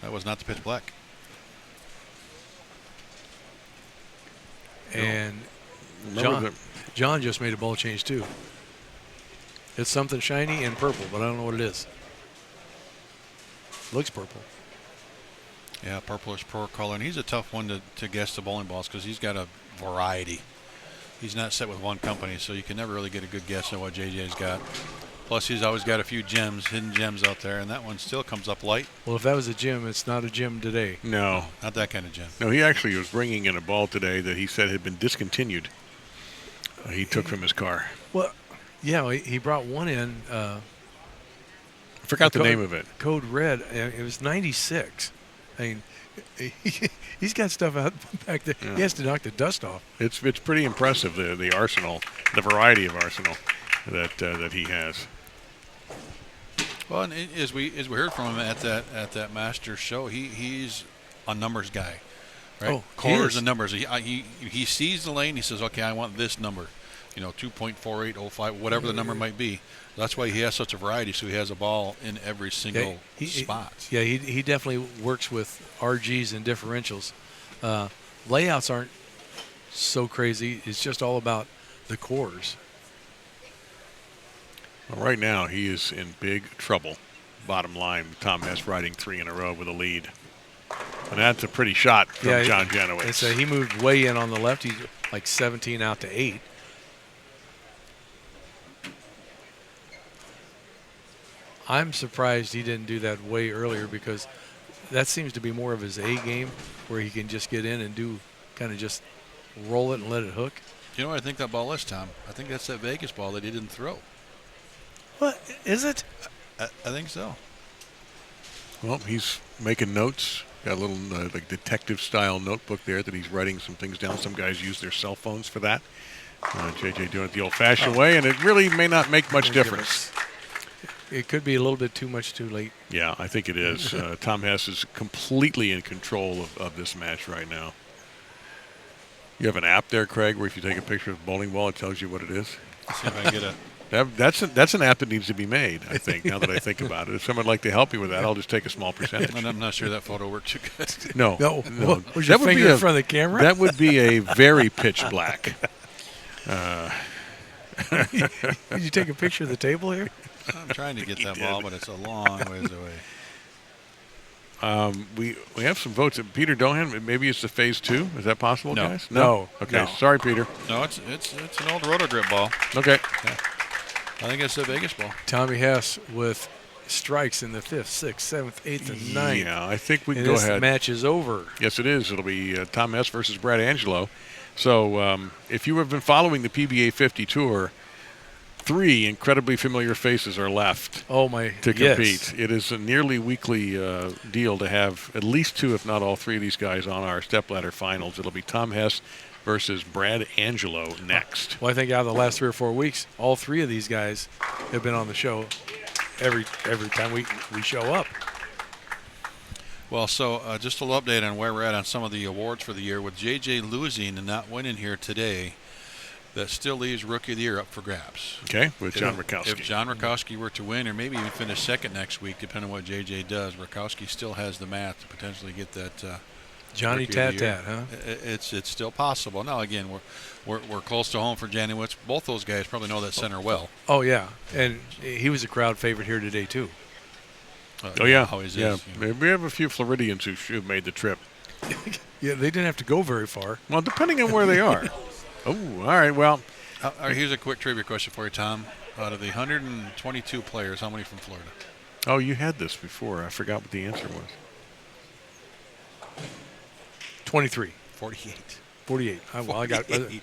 That was not the pitch black. And Remember John just made a ball change too. It's something shiny and purple, but I don't know what it is. Looks purple. Yeah, purplish pearl color. And he's a tough one to guess the bowling balls because he's got a variety. He's not set with one company, so you can never really get a good guess at what JJ's got. Plus, he's always got a few gems, hidden gems out there, and that one still comes up light. Well, if that was a gem, it's not a gem today. No. Not that kind of gem. No, he actually was bringing in a ball today that he said had been discontinued. He took from his car. Well, yeah, he brought one in. I forgot the name of it. Code Red. It was 96. I mean, he's got stuff out back there. Yeah. He has to knock the dust off. It's pretty impressive, the arsenal, the variety of arsenal that he has. Well, and as we heard from him at that Masters show, he's a numbers guy, right? Oh, cores and numbers. He sees the lane. He says, okay, I want this number, 2.4805, whatever the number might be. That's why he has such a variety. So he has a ball in every single spot. Yeah, he definitely works with RGs and differentials. Layouts aren't so crazy. It's just all about the cores. Well, right now, he is in big trouble. Bottom line, Tom Hess riding 3 in a row with a lead. And that's a pretty shot from John Janawicz. So he moved way in on the left. He's like 17 out to 8. I'm surprised he didn't do that way earlier because that seems to be more of his A game where he can just get in and do kind of just roll it and let it hook. You know what I think that ball is, Tom? I think that's that Vegas ball that he didn't throw. What is it? I think so. Well, he's making notes. Got a little like detective-style notebook there that he's writing some things down. Some guys use their cell phones for that. JJ doing it the old-fashioned way, and it really may not make much difference. It could be a little bit too much too late. Yeah, I think it is. Tom Hess is completely in control of this match right now. You have an app there, Craig, where if you take a picture of the bowling ball, it tells you what it is? Let's see if I can get a... That's an app that needs to be made, I think, now that I think about it. If someone would like to help me with that, I'll just take a small percentage. I'm not sure that photo worked too good. No. Was your finger in front of the camera? That would be a very pitch black. Did you take a picture of the table here? I'm trying to get that ball, but it's a long ways away. We have some votes. Peter Dohan, maybe it's the phase 2. Is that possible, No. guys? No. Okay, No. Sorry, Peter. No, it's an old roto grip ball. Okay. Yeah. I think it's a Vegas ball. Tommy Hess with strikes in the 5th, 6th, 7th, 8th, and 9th. Yeah, I think we can and go this ahead. match is over. Yes, it is. It'll be Tom Hess versus Brad Angelo. So if you have been following the PBA 50 tour 3 incredibly familiar faces are left Oh my! to compete. Yes. It is a nearly weekly deal to have at least 2, if not all 3 of these guys on our Stepladder finals. It'll be Tom Hess versus Brad Angelo next. Well, I think out of the last 3 or 4 weeks, all 3 of these guys have been on the show every time we show up. Well, so just a little update on where we're at on some of the awards for the year. With JJ losing and not winning here today, that still leaves Rookie of the Year up for grabs. Okay, with John Rakowski. If John Rakowski were to win, or maybe even finish second next week, depending on what JJ does, Rakowski still has the math to potentially get that. Johnny Rookie of the Year. Tat, huh? It's still possible. Now again, we're close to home for Janawicz. Both those guys probably know that center well. Oh yeah, and he was a crowd favorite here today too. Oh yeah, always yeah. is. You know. We have a few Floridians who made the trip. Yeah, they didn't have to go very far. Well, depending on where they are. Oh, all right. Well, Here's a quick trivia question for you, Tom. Out of the 122 players, how many from Florida? oh, you had this before. I forgot what the answer was. 23, 48. 48. Well, I got. 48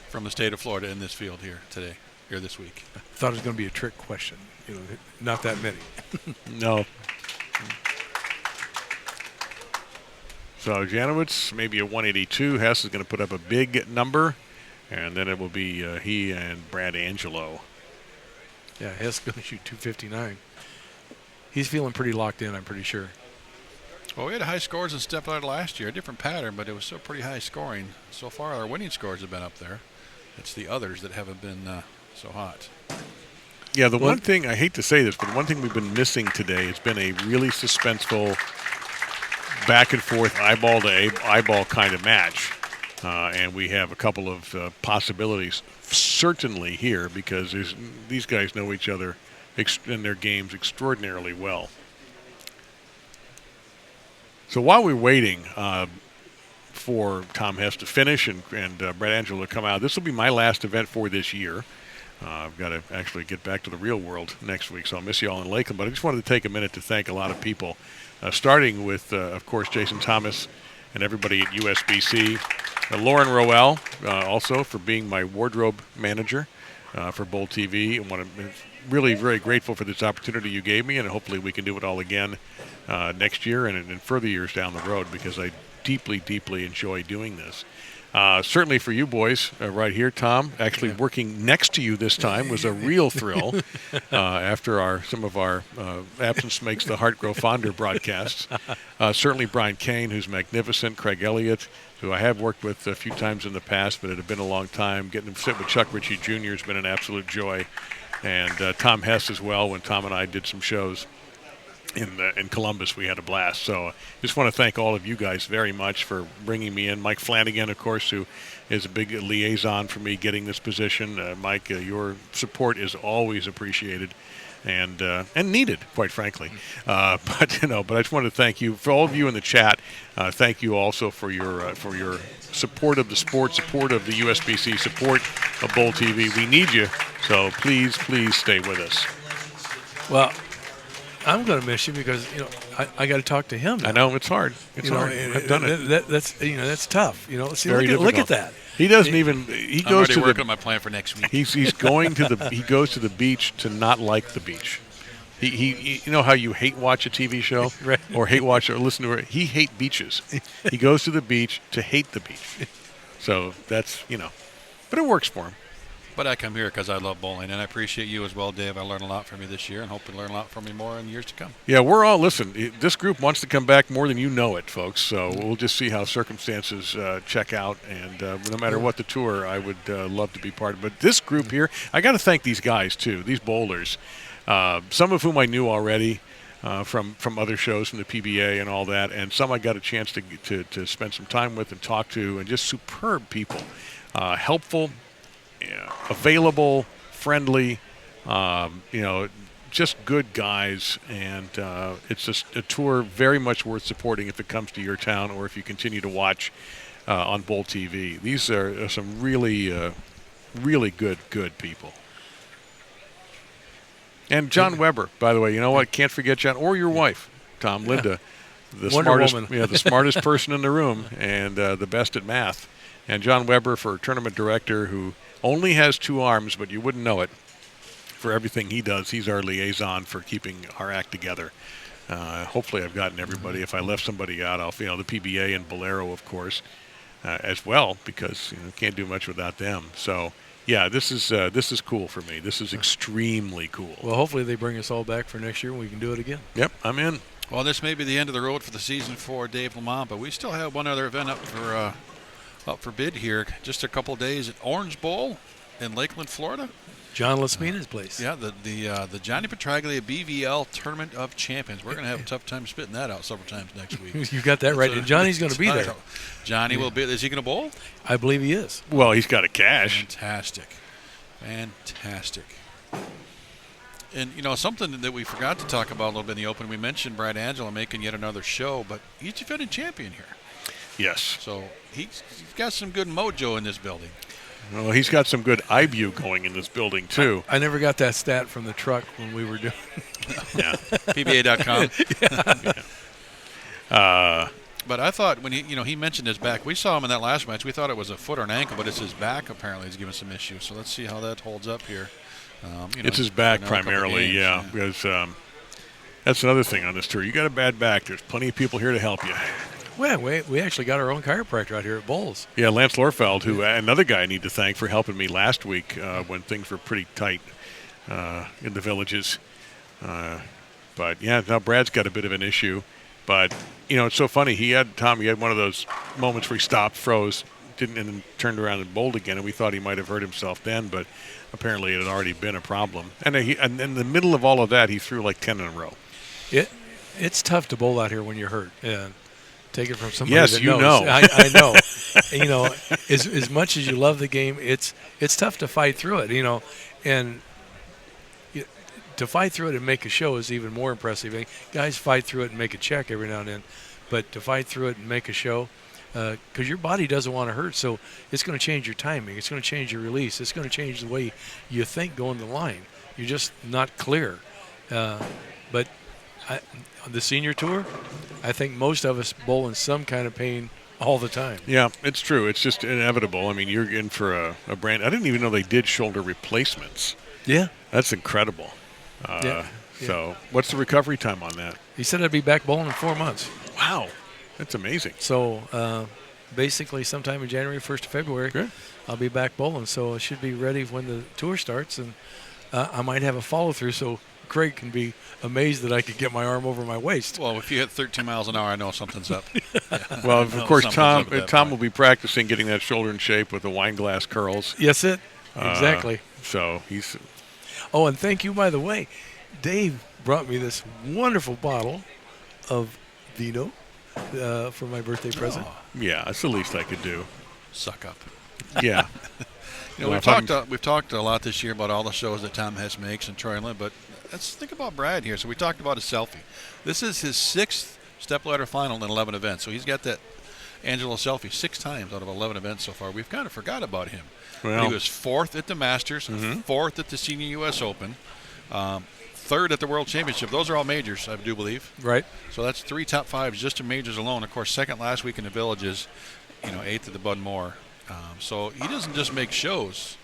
from the state of Florida in this field here today, here this week. Thought it was going to be a trick question. Not that many. No. So Janawicz, maybe a 182. Hess is going to put up a big number, and then it will be he and Brad Angelo. Yeah, Hess going to shoot 259. He's feeling pretty locked in, I'm pretty sure. Well, we had high scores in Stepladder last year, a different pattern, but it was still pretty high scoring. So far, our winning scores have been up there. It's the others that haven't been so hot. Yeah, the one thing, I hate to say this, but one thing we've been missing today has been a really suspenseful back and forth, eyeball to eyeball kind of match. And we have a couple of possibilities certainly here because these guys know each other in their games extraordinarily well. So while we're waiting for Tom Hess to finish and Brad Angelo to come out, this will be my last event for this year. I've got to actually get back to the real world next week, so I'll miss you all in Lakeland. But I just wanted to take a minute to thank a lot of people, starting with, of course, Jason Thomas and everybody at USBC. Lauren Roel, also, for being my wardrobe manager for BowlTV. I'm really very grateful for this opportunity you gave me, and hopefully we can do it all again next year and in further years down the road because I deeply, deeply enjoy doing this. Certainly for you boys right here, Tom, actually working next to you this time was a real thrill after some of our Absence Makes the Heart Grow Fonder broadcasts. Certainly Brian Kane, who's magnificent, Craig Elliott, who I have worked with a few times in the past, but it had been a long time. Getting to sit with Chuck Ritchie Jr. has been an absolute joy. And Tom Hess as well, when Tom and I did some shows in Columbus, we had a blast. So just want to thank all of you guys very much for bringing me in. Mike Flanagan, of course, who is a big liaison for me getting this position. Mike, your support is always appreciated and needed, quite frankly. But I just want to thank you for all of you in the chat. Thank you also for your support of the sport, support of the USBC, support of BowlTV. We need you, so please stay with us. Well, I'm going to miss you because I got to talk to him now. I know it's hard. It's hard. I've done it. That's tough. See, Very look at that. He doesn't even. He I'm goes already to working on my plan for next week. He's going to the. He goes to the beach to not like the beach. He you know how you hate watch a TV show Right. or hate watch or listen to it. He hate beaches. He goes to the beach to hate the beach. So that's but it works for him. But I come here because I love bowling, and I appreciate you as well, Dave. I learned a lot from you this year and hope to learn a lot from you more in years to come. Yeah, we're all, listen, this group wants to come back more than you know it, folks. So we'll just see how circumstances check out. And no matter what the tour, I would love to be part of it. But this group here, I got to thank these guys, too, these bowlers, some of whom I knew already from other shows, from the PBA and all that, and some I got a chance to spend some time with and talk to, and just superb people, helpful, available, friendly, just good guys, and it's just a tour very much worth supporting if it comes to your town or if you continue to watch on BowlTV. These are some really, really good people. And John Weber, by the way, you know what? Can't forget John or your wife, Tom, Linda, the Wonder smartest, Woman. the smartest person in the room and the best at math. And John Weber for tournament director, who only has 2 arms, but you wouldn't know it. for everything he does. He's our liaison for keeping our act together. Hopefully I've gotten everybody. If I left somebody out, I'll, the PBA and Bolero, of course, as well, because can't do much without them. So, yeah, this is cool for me. This is extremely cool. Well, hopefully they bring us all back for next year and we can do it again. Yep, I'm in. Well, this may be the end of the road for the season for Dave Lamont, but we still have one other event up for bid here. Just a couple days at Orange Bowl in Lakeland, Florida. John Lasmina's place. Yeah, the Johnny Petraglia BVL Tournament of Champions. We're going to have a tough time spitting that out several times next week. You got that right. And Johnny's going to be there. Johnny will be. Is he going to bowl? I believe he is. Well, he's got a cash. Fantastic. And, something that we forgot to talk about a little bit in the open, we mentioned Brad Angelo making yet another show, but he's defending champion here. Yes. So he's got some good mojo in this building. Well, he's got some good eye view going in this building, too. I never got that stat from the truck when we were doing Yeah. PBA.com. Yeah. But I thought when he mentioned his back, we saw him in that last match. We thought it was a foot or an ankle, but it's his back apparently is giving some issues. So let's see how that holds up here. It's his back primarily, yeah. Because that's another thing on this tour. You got a bad back. There's plenty of people here to help you. Well, we actually got our own chiropractor out here at Bowls. Yeah, Lance Lorfeld, who another guy I need to thank for helping me last week when things were pretty tight in the villages. But yeah, now Brad's got a bit of an issue. But it's so funny. He had one of those moments where he stopped, froze, and then turned around and bowled again, and we thought he might have hurt himself then, but apparently it had already been a problem. And in the middle of all of that, he threw like 10 in a row. It's tough to bowl out here when you're hurt. Yeah. Take it from somebody yes, that you knows. know. I know. As much as you love the game, it's tough to fight through it. And to fight through it and make a show is even more impressive. Guys fight through it and make a check every now and then, but to fight through it and make a show, because your body doesn't want to hurt, so it's going to change your timing. It's going to change your release. It's going to change the way you think going the line. You're just not clear. But on the senior tour, I think most of us bowl in some kind of pain all the time. Yeah, it's true. It's just inevitable. I mean, you're in for a brand. I didn't even know they did shoulder replacements. Yeah. That's incredible. So what's the recovery time on that? He said I'd be back bowling in 4 months. Wow. That's amazing. So basically sometime in January, 1st of February, Good. I'll be back bowling. So I should be ready when the tour starts. And I might have a follow-through so Craig can be amazed that I could get my arm over my waist. Well, if you hit 13 miles an hour, I know something's up. Well, of course, Tom will be practicing getting that shoulder in shape with the wine glass curls. Yes, exactly. So he's... Oh, and thank you, by the way. Dave brought me this wonderful bottle of vino for my birthday present. Yeah, that's the least I could do. Suck up. Yeah. We've talked a lot this year about all the shows that Tom Hess makes and Troy Lynn, but let's think about Brad here. So we talked about his selfie. This is his 6th stepladder final in 11 events. So he's got that Angelo selfie 6 times out of 11 events so far. We've kind of forgot about him. Well, he was 4th at the Masters, 4th at the Senior U.S. Open, 3rd at the World Championship. Those are all majors, I do believe. Right. So that's 3 top 5s just in majors alone. Of course, 2nd last week in the Villages, 8th at the Bud Moore. So he doesn't just make shows.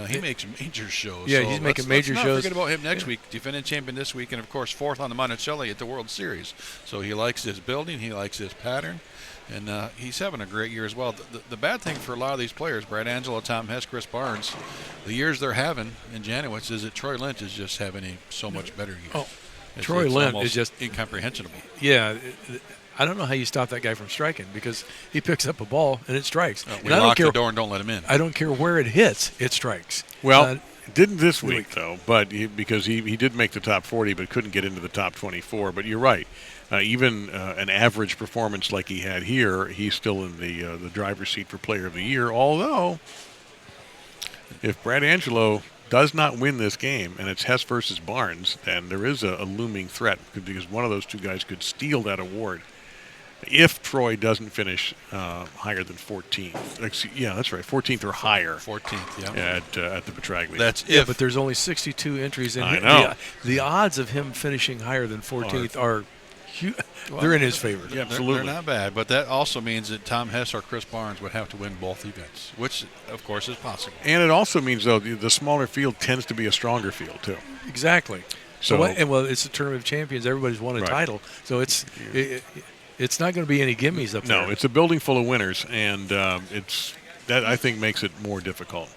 He makes major shows. Yeah, so he's making major let's shows. not forget about him next week, defending champion this week, and, of course, 4th on the Monticelli at the World Series. So he likes his building. He likes his pattern. And he's having a great year as well. The bad thing for a lot of these players, Brad Angelo, Tom Hess, Chris Barnes, the years they're having in Janawicz is that Troy Lynch is just having so much better year. Oh, Troy Lynch is just incomprehensible. Yeah. I don't know how you stop that guy from striking because he picks up a ball and it strikes. We lock the door and don't let him in. I don't care where it hits, it strikes. Well, didn't this week, though, but because he did make the top 40 but couldn't get into the top 24. But you're right. Even an average performance like he had here, he's still in the driver's seat for Player of the Year. Although, if Brad Angelo does not win this game and it's Hess versus Barnes, then there is a looming threat because one of those two guys could steal that award if Troy doesn't finish higher than 14th. Yeah, that's right, 14th or higher. 14th, yeah. At the Petraglia. That's yeah, but there's only 62 entries in. I know. The odds of him finishing higher than 14th are they're in his favor. Yeah, They're absolutely. not bad, but that also means that Tom Hess or Chris Barnes would have to win both events, which, of course, is possible. And it also means, though, the smaller field tends to be a stronger field, too. Exactly. So, Well, it's a tournament of champions. Everybody's won a Right. title, so it's not going to be any gimmies up there. no, it's a building full of winners, and that I think makes it more difficult.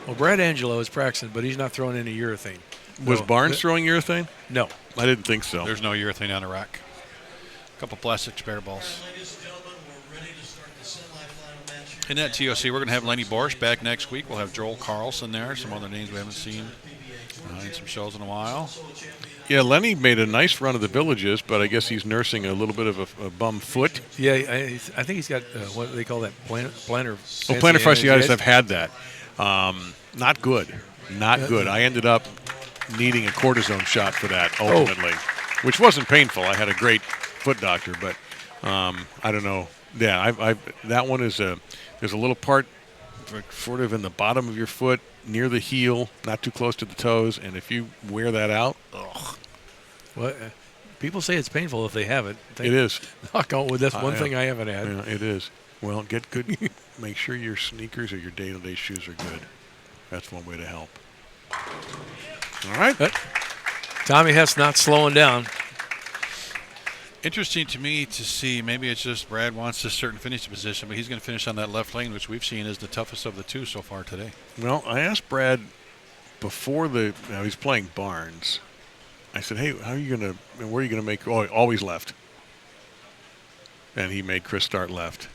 Well, Brad Angelo is practicing, but he's not throwing any urethane. Was No. Barnes throwing urethane? No. I didn't think so. There's no urethane on the rack. A couple plastic spare balls. Ladies and gentlemen, we're ready to start the semifinal match here. In that TOC, we're going to have Lenny Borsch back next week. We'll have Joel Carlson there, some other names we haven't seen in some shows in a while. Yeah, Lenny made a nice run of the Villages, but I guess he's nursing a little bit of a bum foot. Yeah, I think he's got what do they call that plantar. Well, plantar fasciitis, I've had that. Not good. Not good. I ended up needing a cortisone shot for that ultimately, which wasn't painful. I had a great foot doctor, but I don't know. Yeah, that one is there's a little part sort of in the bottom of your foot near the heel, not too close to the toes, and if you wear that out, ugh. Well, people say it's painful if they have it. It is. Knock on wood. That's one Yeah. thing I haven't had. Yeah, it is. Well, get good. Make sure your sneakers or your day-to-day shoes are good. That's one way to help. All right. But Tommy Hess not slowing down. Interesting to me to see, maybe it's just Brad wants a certain finishing position, but he's going to finish on that left lane, which we've seen is the toughest of the two so far today. Well, I asked Brad before he's playing Barnes. I said, hey, where are you going to make, always left. And he made Chris start left.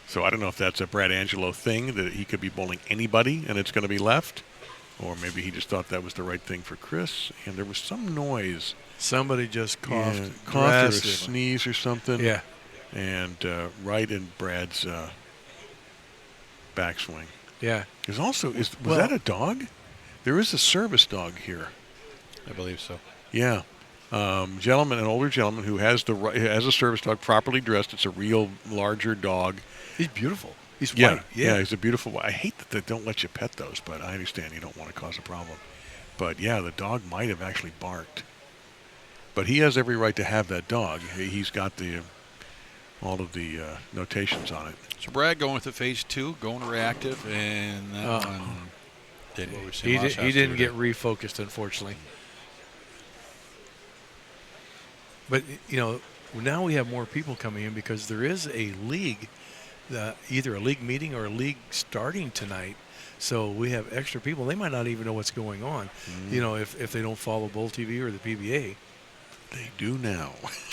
So I don't know if that's a Brad Angelo thing, that he could be bowling anybody and it's going to be left. Or maybe he just thought that was the right thing for Chris. And there was some noise. Somebody just coughed. Yeah, coughed or aggressively. sneeze or something. Yeah. And right in Brad's backswing. Yeah. There's also, was that a dog? There is a service dog here. I believe so. Yeah. An older gentleman who has a service dog properly dressed. It's a real larger dog. He's beautiful. He's Yeah, white. yeah, he's a beautiful. I hate that they don't let you pet those, but I understand you don't want to cause a problem. But yeah, the dog might have actually barked. But he has every right to have that dog. He's got all of the notations on it. So Brad going with the phase two, going reactive, and that one did what we've seen. He didn't get refocused, unfortunately. But, now we have more people coming in because there is a league, either a league meeting or a league starting tonight. So we have extra people. They might not even know what's going on, if they don't follow BowlTV or the PBA. They do now.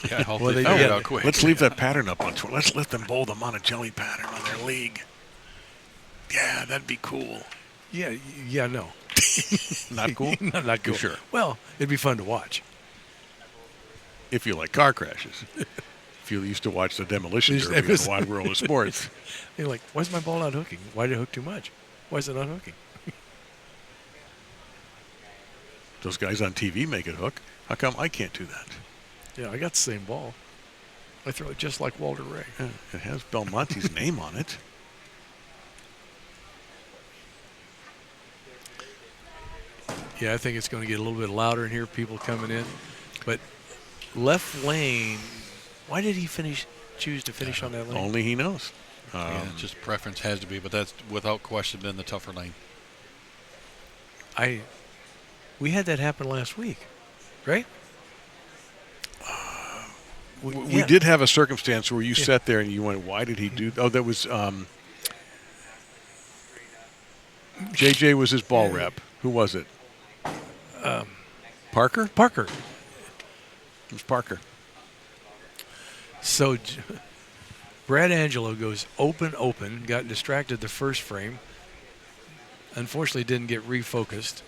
Yeah, I hope Well, they they figure it did. out quick. Let's leave that pattern up on Twitter. Let's let them bowl the Monticelli pattern on their league. Yeah, that'd be cool. Yeah, no. Not cool? Not cool. Sure. Well, it'd be fun to watch. If you like car crashes. If you used to watch the Demolition Derby in the Wide World of Sports. You're like, why's my ball not hooking? Why did it hook too much? Why is it not hooking? Those guys on TV make it hook. How come I can't do that? Yeah, I got the same ball. I throw it just like Walter Ray. Yeah, it has Belmonte's name on it. Yeah, I think it's going to get a little bit louder in here, people coming in. But left lane, why did he choose to finish on that lane? Only he knows. Yeah, just preference has to be, but that's without question been the tougher lane. We had that happen last week, right? We did have a circumstance where you sat there and you went, why did he do that? Oh, that was JJ was his ball rep. Who was it? Parker? Parker. It was Parker. So Brad Angelo goes open, got distracted the first frame. Unfortunately, didn't get refocused.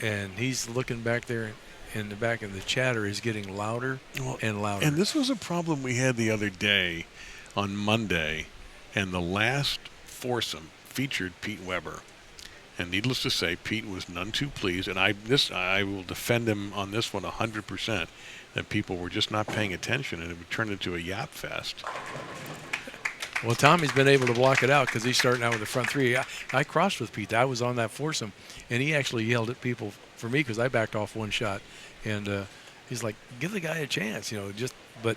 And he's looking back there in the back, and the chatter is getting louder and louder. And this was a problem we had the other day on Monday, and the last foursome featured Pete Weber. And needless to say, Pete was none too pleased, and I will defend him on this one 100%, that people were just not paying attention, and it would turn into a yap fest. Well, Tommy's been able to block it out because he's starting out with the front three. I crossed with Pete. I was on that foursome, and he actually yelled at people for me because I backed off one shot. And he's like, give the guy a chance, but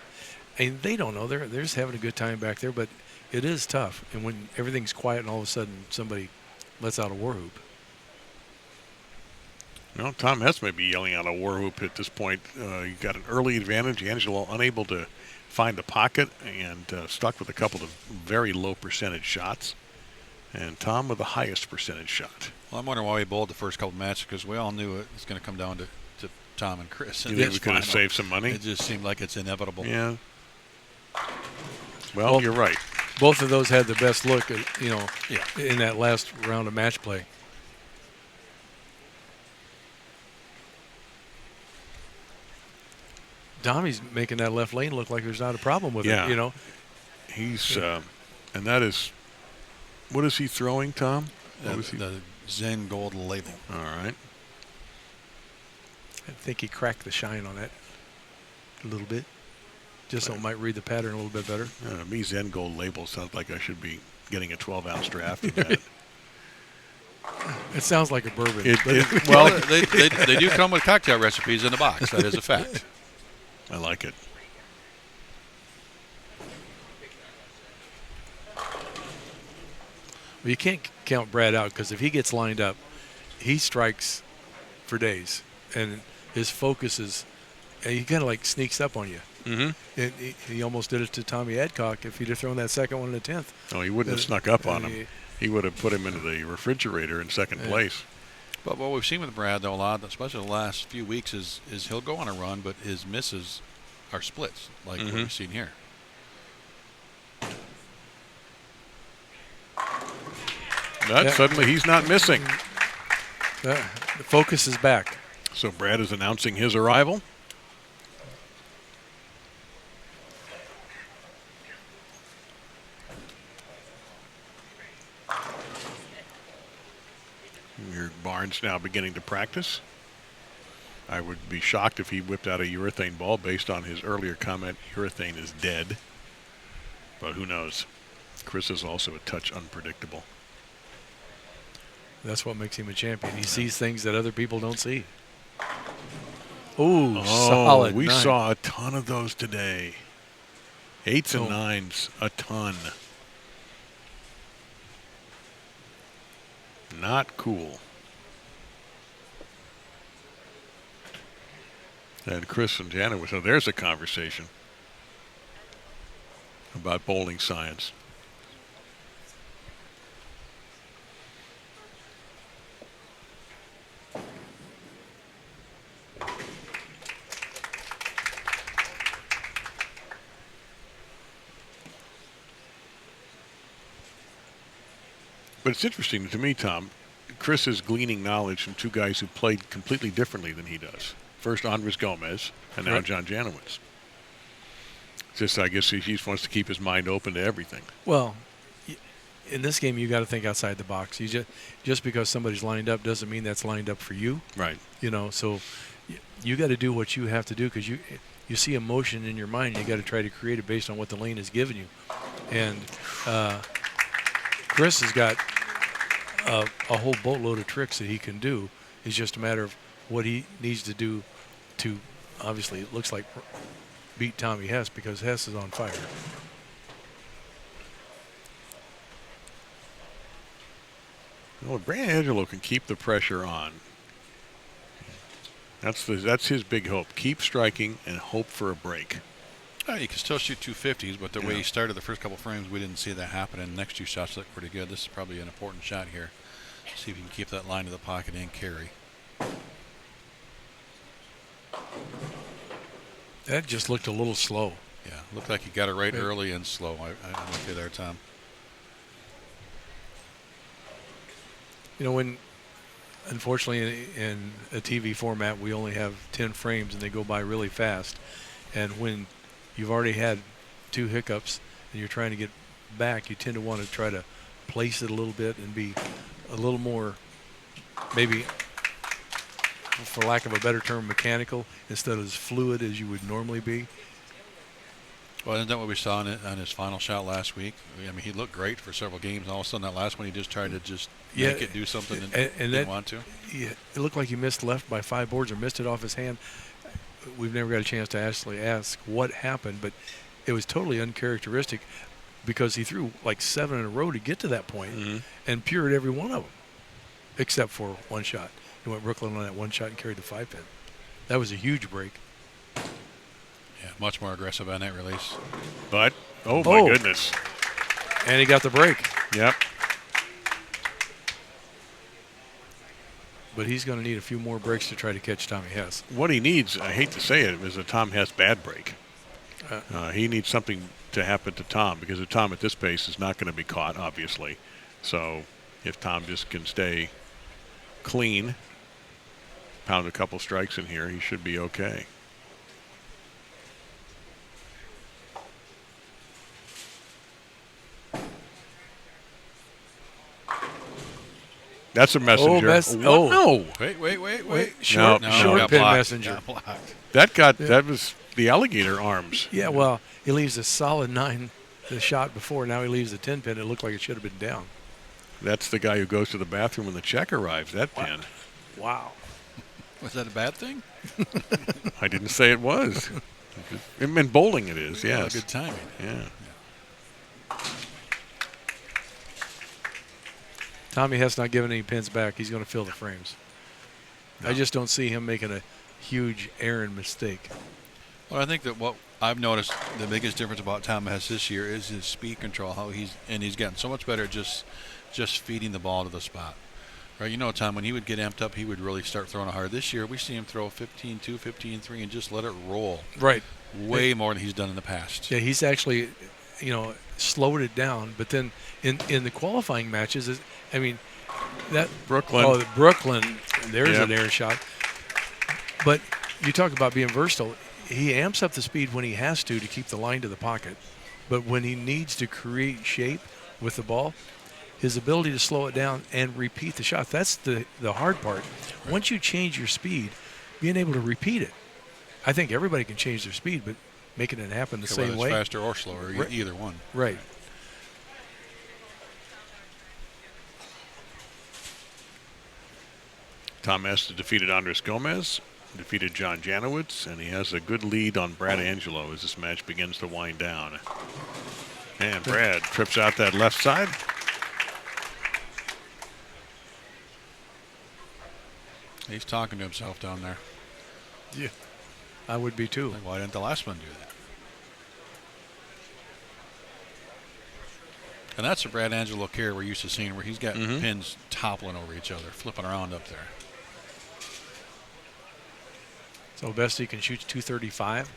and they don't know. They're just having a good time back there, but it is tough. And when everything's quiet and all of a sudden somebody lets out a war whoop. Well, Tom Hess may be yelling out a war whoop at this point. You got an early advantage. Angelo unable to find the pocket and stuck with a couple of very low percentage shots. And Tom with the highest percentage shot. Well, I'm wondering why we bowled the first couple matches because we all knew it was going to come down to Tom and Chris. You think we could have saved some money? It just seemed like it's inevitable. Yeah. Well, you're right. Both of those had the best look, in that last round of match play. Tommy's making that left lane look like there's not a problem with it, He's, and that is, what is he throwing, Tom? The Zen Gold label. All right. I think he cracked the shine on that a little bit, just so it might read the pattern a little bit better. Me, Zen Gold label sounds like I should be getting a 12-ounce draft of that. It sounds like a bourbon. Well, they do come with cocktail recipes in the box. That is a fact. I like it. Well, you can't count Brad out because if he gets lined up, he strikes for days, and his focus is, he kind of like sneaks up on you. Mm-hmm. And he almost did it to Tommy Adcock if he'd have thrown that second one in the 10th. Oh, he wouldn't have snuck up on him. He would have put him into the refrigerator in second place. But what we've seen with Brad, though, a lot, especially the last few weeks, is he'll go on a run, but his misses are splits, like what we've seen here. Suddenly he's not missing. The focus is back. So Brad is announcing his arrival. Your Barnes now beginning to practice. I would be shocked if he whipped out a urethane ball based on his earlier comment, urethane is dead. But who knows? Chris is also a touch unpredictable. That's what makes him a champion. He sees things that other people don't see. Ooh, solid. We 9. saw a ton of those today. 8s and 9s, a ton. Not cool. And Chris and Janawicz, so there's a conversation about bowling science. But it's interesting to me, Tom. Chris is gleaning knowledge from two guys who played completely differently than he does. First Andres Gomez, and now John Janawicz. Just, I guess he just wants to keep his mind open to everything. Well, in this game, you got to think outside the box. You just because somebody's lined up doesn't mean that's lined up for you. Right. So you got to do what you have to do because you see emotion in your mind. You got to try to create it based on what the lane has given you. And Chris has got a whole boatload of tricks that he can do. It's just a matter of what he needs to do to, obviously, it looks like beat Tommy Hess because Hess is on fire. Well, Brad Angelo can keep the pressure on. That's his big hope. Keep striking and hope for a break. You can still shoot 250s, but the way he started the first couple frames, we didn't see that happen. And the next two shots look pretty good. This is probably an important shot here. See if you can keep that line to the pocket and carry. That just looked a little slow. Yeah, looked like he got it right early and slow. I'm with you there, Tom. When, unfortunately, in a TV format, we only have 10 frames and they go by really fast. And when you've already had 2 hiccups and you're trying to get back, you tend to want to try to place it a little bit and be a little more, maybe, for lack of a better term, mechanical instead of as fluid as you would normally be. Well, isn't that what we saw on his final shot last week? I mean, he looked great for several games. And all of a sudden, that last one, he just tried to just make it do something and didn't that, want to. Yeah, it looked like he missed left by 5 boards or missed it off his hand. We've never got a chance to actually ask what happened, but it was totally uncharacteristic because he threw like 7 in a row to get to that point and pured every one of them, except for one shot. He went Brooklyn on that one shot and carried the 5-pin. That was a huge break. Yeah, much more aggressive on that release. But, oh my goodness. And he got the break. Yep. But he's going to need a few more breaks to try to catch Tommy Hess. What he needs, I hate to say it, is a Tom Hess bad break. He needs something to happen to Tom, because if Tom at this pace is not going to be caught, obviously. So if Tom just can stay clean, pound a couple strikes in here, he should be okay. That's a messenger. No. Wait. Short pin blocked. messenger. That was the alligator arms. Yeah, well, he leaves a solid 9 the shot before. Now he leaves the 10 pin. It looked like it should have been down. That's the guy who goes to the bathroom when the check arrives, that pin. Wow. Was that a bad thing? I didn't say it was. In bowling it is, yes. Good timing. Yeah. Tommy Hess not giving any pins back. He's going to fill the frames. No. I just don't see him making a huge errand mistake. Well, I think that what I've noticed the biggest difference about Tom Hess this year is his speed control. How he's gotten so much better at just feeding the ball to the spot. Right, you know, Tom, when he would get amped up, he would really start throwing it hard. This year, we see him throw 15-2, 15-3, and just let it roll. Right. Way more than he's done in the past. Yeah, he's actually, slowed it down. But then in the qualifying matches, that Brooklyn. Oh, Brooklyn. There's an air shot. But you talk about being versatile. He amps up the speed when he has to keep the line to the pocket. But when he needs to create shape with the ball, his ability to slow it down and repeat the shot, that's the hard part. Right. Once you change your speed, being able to repeat it. I think everybody can change their speed, but making it happen the same way. Faster or slower, either one. Right. Tom Hess defeated Andres Gomez, defeated John Janawicz, and he has a good lead on Brad Angelo as this match begins to wind down. And Brad trips out that left side. He's talking to himself down there. Yeah, I would be too. Like, why didn't the last one do that? And that's a Brad Angelo carry we're used to seeing, where he's got pins toppling over each other, flipping around up there. So best he can shoot 235.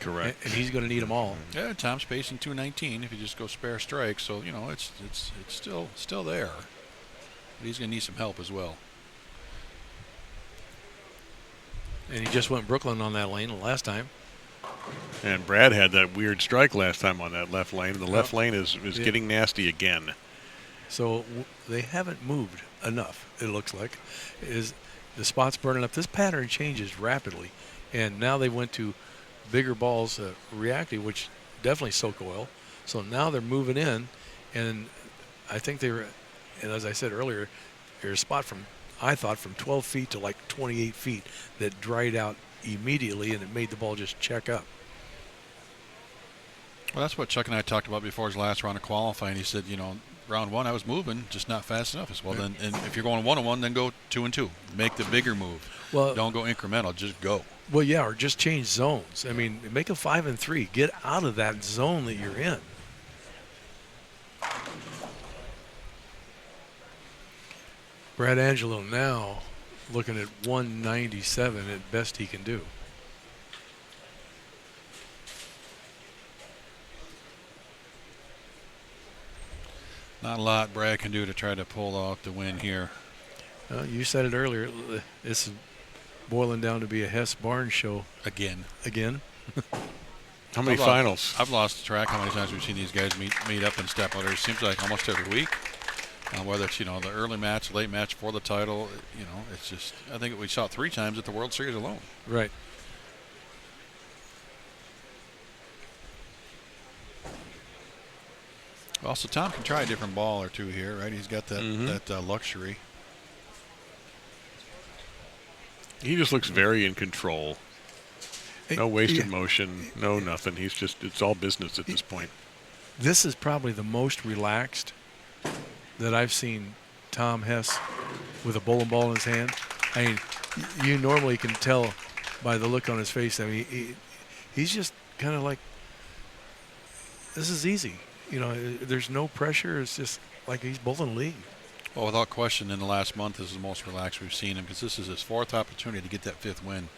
Correct. And he's going to need them all. Yeah, Tom's pacing 219 if you just go spare strikes. So it's still there, but he's going to need some help as well. And he just went Brooklyn on that lane the last time. And Brad had that weird strike last time on that left lane. The left lane is getting nasty again. So they haven't moved enough, it looks like. The spot's burning up. This pattern changes rapidly. And now they went to bigger balls reactive, which definitely soak oil. So now they're moving in. And I think and as I said earlier, there's a spot I thought from 12 feet to like 28 feet that dried out immediately, and it made the ball just check up. Well, that's what Chuck and I talked about before his last round of qualifying. He said, round one I was moving, just not fast enough. I said, well, then, and if you're going 1-on-1, then go 2-and-2. Make the bigger move. Well, don't go incremental, just go. Well, yeah, or just change zones. Make a 5-and-3. Get out of that zone that you're in. Brad Angelo now looking at 197 at best he can do. Not a lot Brad can do to try to pull off the win here. You said it earlier. This is boiling down to be a Hess Barnes show. Again. How many finals? I've lost track how many times we've seen these guys meet up in Stepladder. It seems like almost every week. Whether it's, the early match, late match for the title, it's just, I think we saw it 3 times at the World Series alone. Right. Also, Tom can try a different ball or two here, right? He's got that luxury. He just looks very in control. No wasted motion, no nothing. He's just, it's all business at this point. This is probably the most relaxed that I've seen Tom Hess with a bowling ball in his hand. I mean, you normally can tell by the look on his face. I mean, he's just kind of like, this is easy. You know, there's no pressure. It's just like he's bowling league. Well, without question, in the last month, this is the most relaxed we've seen him because this is his 4th opportunity to get that 5th win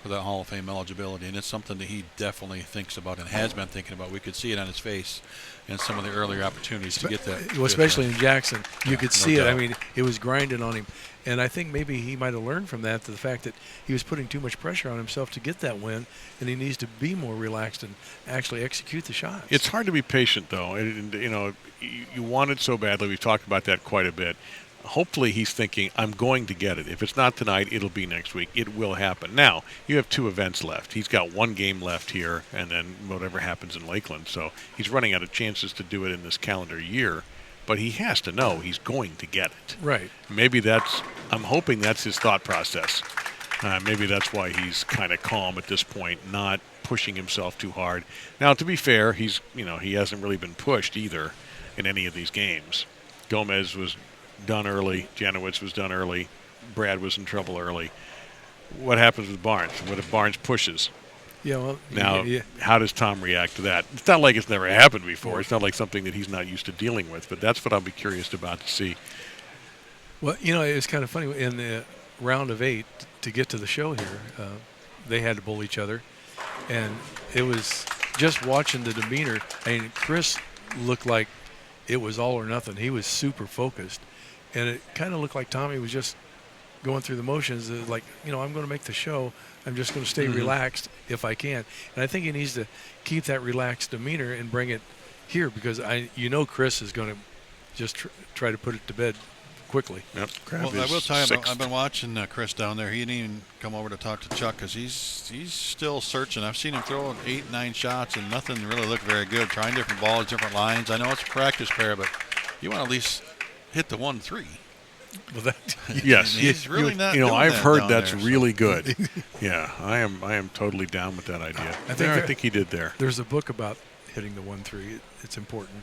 for that Hall of Fame eligibility, and it's something that he definitely thinks about and has been thinking about. We could see it on his face in some of the earlier opportunities to get that. Well, especially in Jackson, you could see it. doubt. I mean, it was grinding on him, and I think maybe he might have learned from that, to the fact that he was putting too much pressure on himself to get that win, and he needs to be more relaxed and actually execute the shots. It's hard to be patient, though. And you know, you want it so badly. We've talked about that quite a bit. Hopefully he's thinking, I'm going to get it. If it's not tonight, it'll be next week. It will happen. Now, you have 2 events left. He's got 1 game left here, and then whatever happens in Lakeland. So he's running out of chances to do it in this calendar year. But he has to know he's going to get it. Right. Maybe that's, I'm hoping that's his thought process. Maybe that's why he's kind of calm at this point, not pushing himself too hard. Now, to be fair, he hasn't really been pushed either in any of these games. Gomez was done early. Janawicz was done early. Brad was in trouble early. What happens with Barnes? What if Barnes pushes? Yeah, well, Now, yeah. how does Tom react to that? It's not like it's never happened before. It's not like something that he's not used to dealing with, but that's what I'll be curious about to see. Well, you know, it was kind of funny. In the round of 8, to get to the show here, they had to bowl each other, and it was just watching the demeanor. I mean, Chris looked like it was all or nothing. He was super focused, and it kind of looked like Tommy was just going through the motions, like, you know, I'm going to make the show. I'm just going to stay relaxed if I can. And I think he needs to keep that relaxed demeanor and bring it here, because Chris is going to just try to put it to bed quickly. Yep. Well, I will tell you, I've been watching Chris down there. He didn't even come over to talk to Chuck because he's still searching. I've seen him throw 8, 9 shots, and nothing really looked very good. Trying different balls, different lines. I know it's a practice pair, but you want to at least hit the 1-3. Well, that, yes, he's really not. I've heard that's there, really good. Yeah, I am totally down with that idea. I think he did there. There's a book about hitting the 1-3. It's important.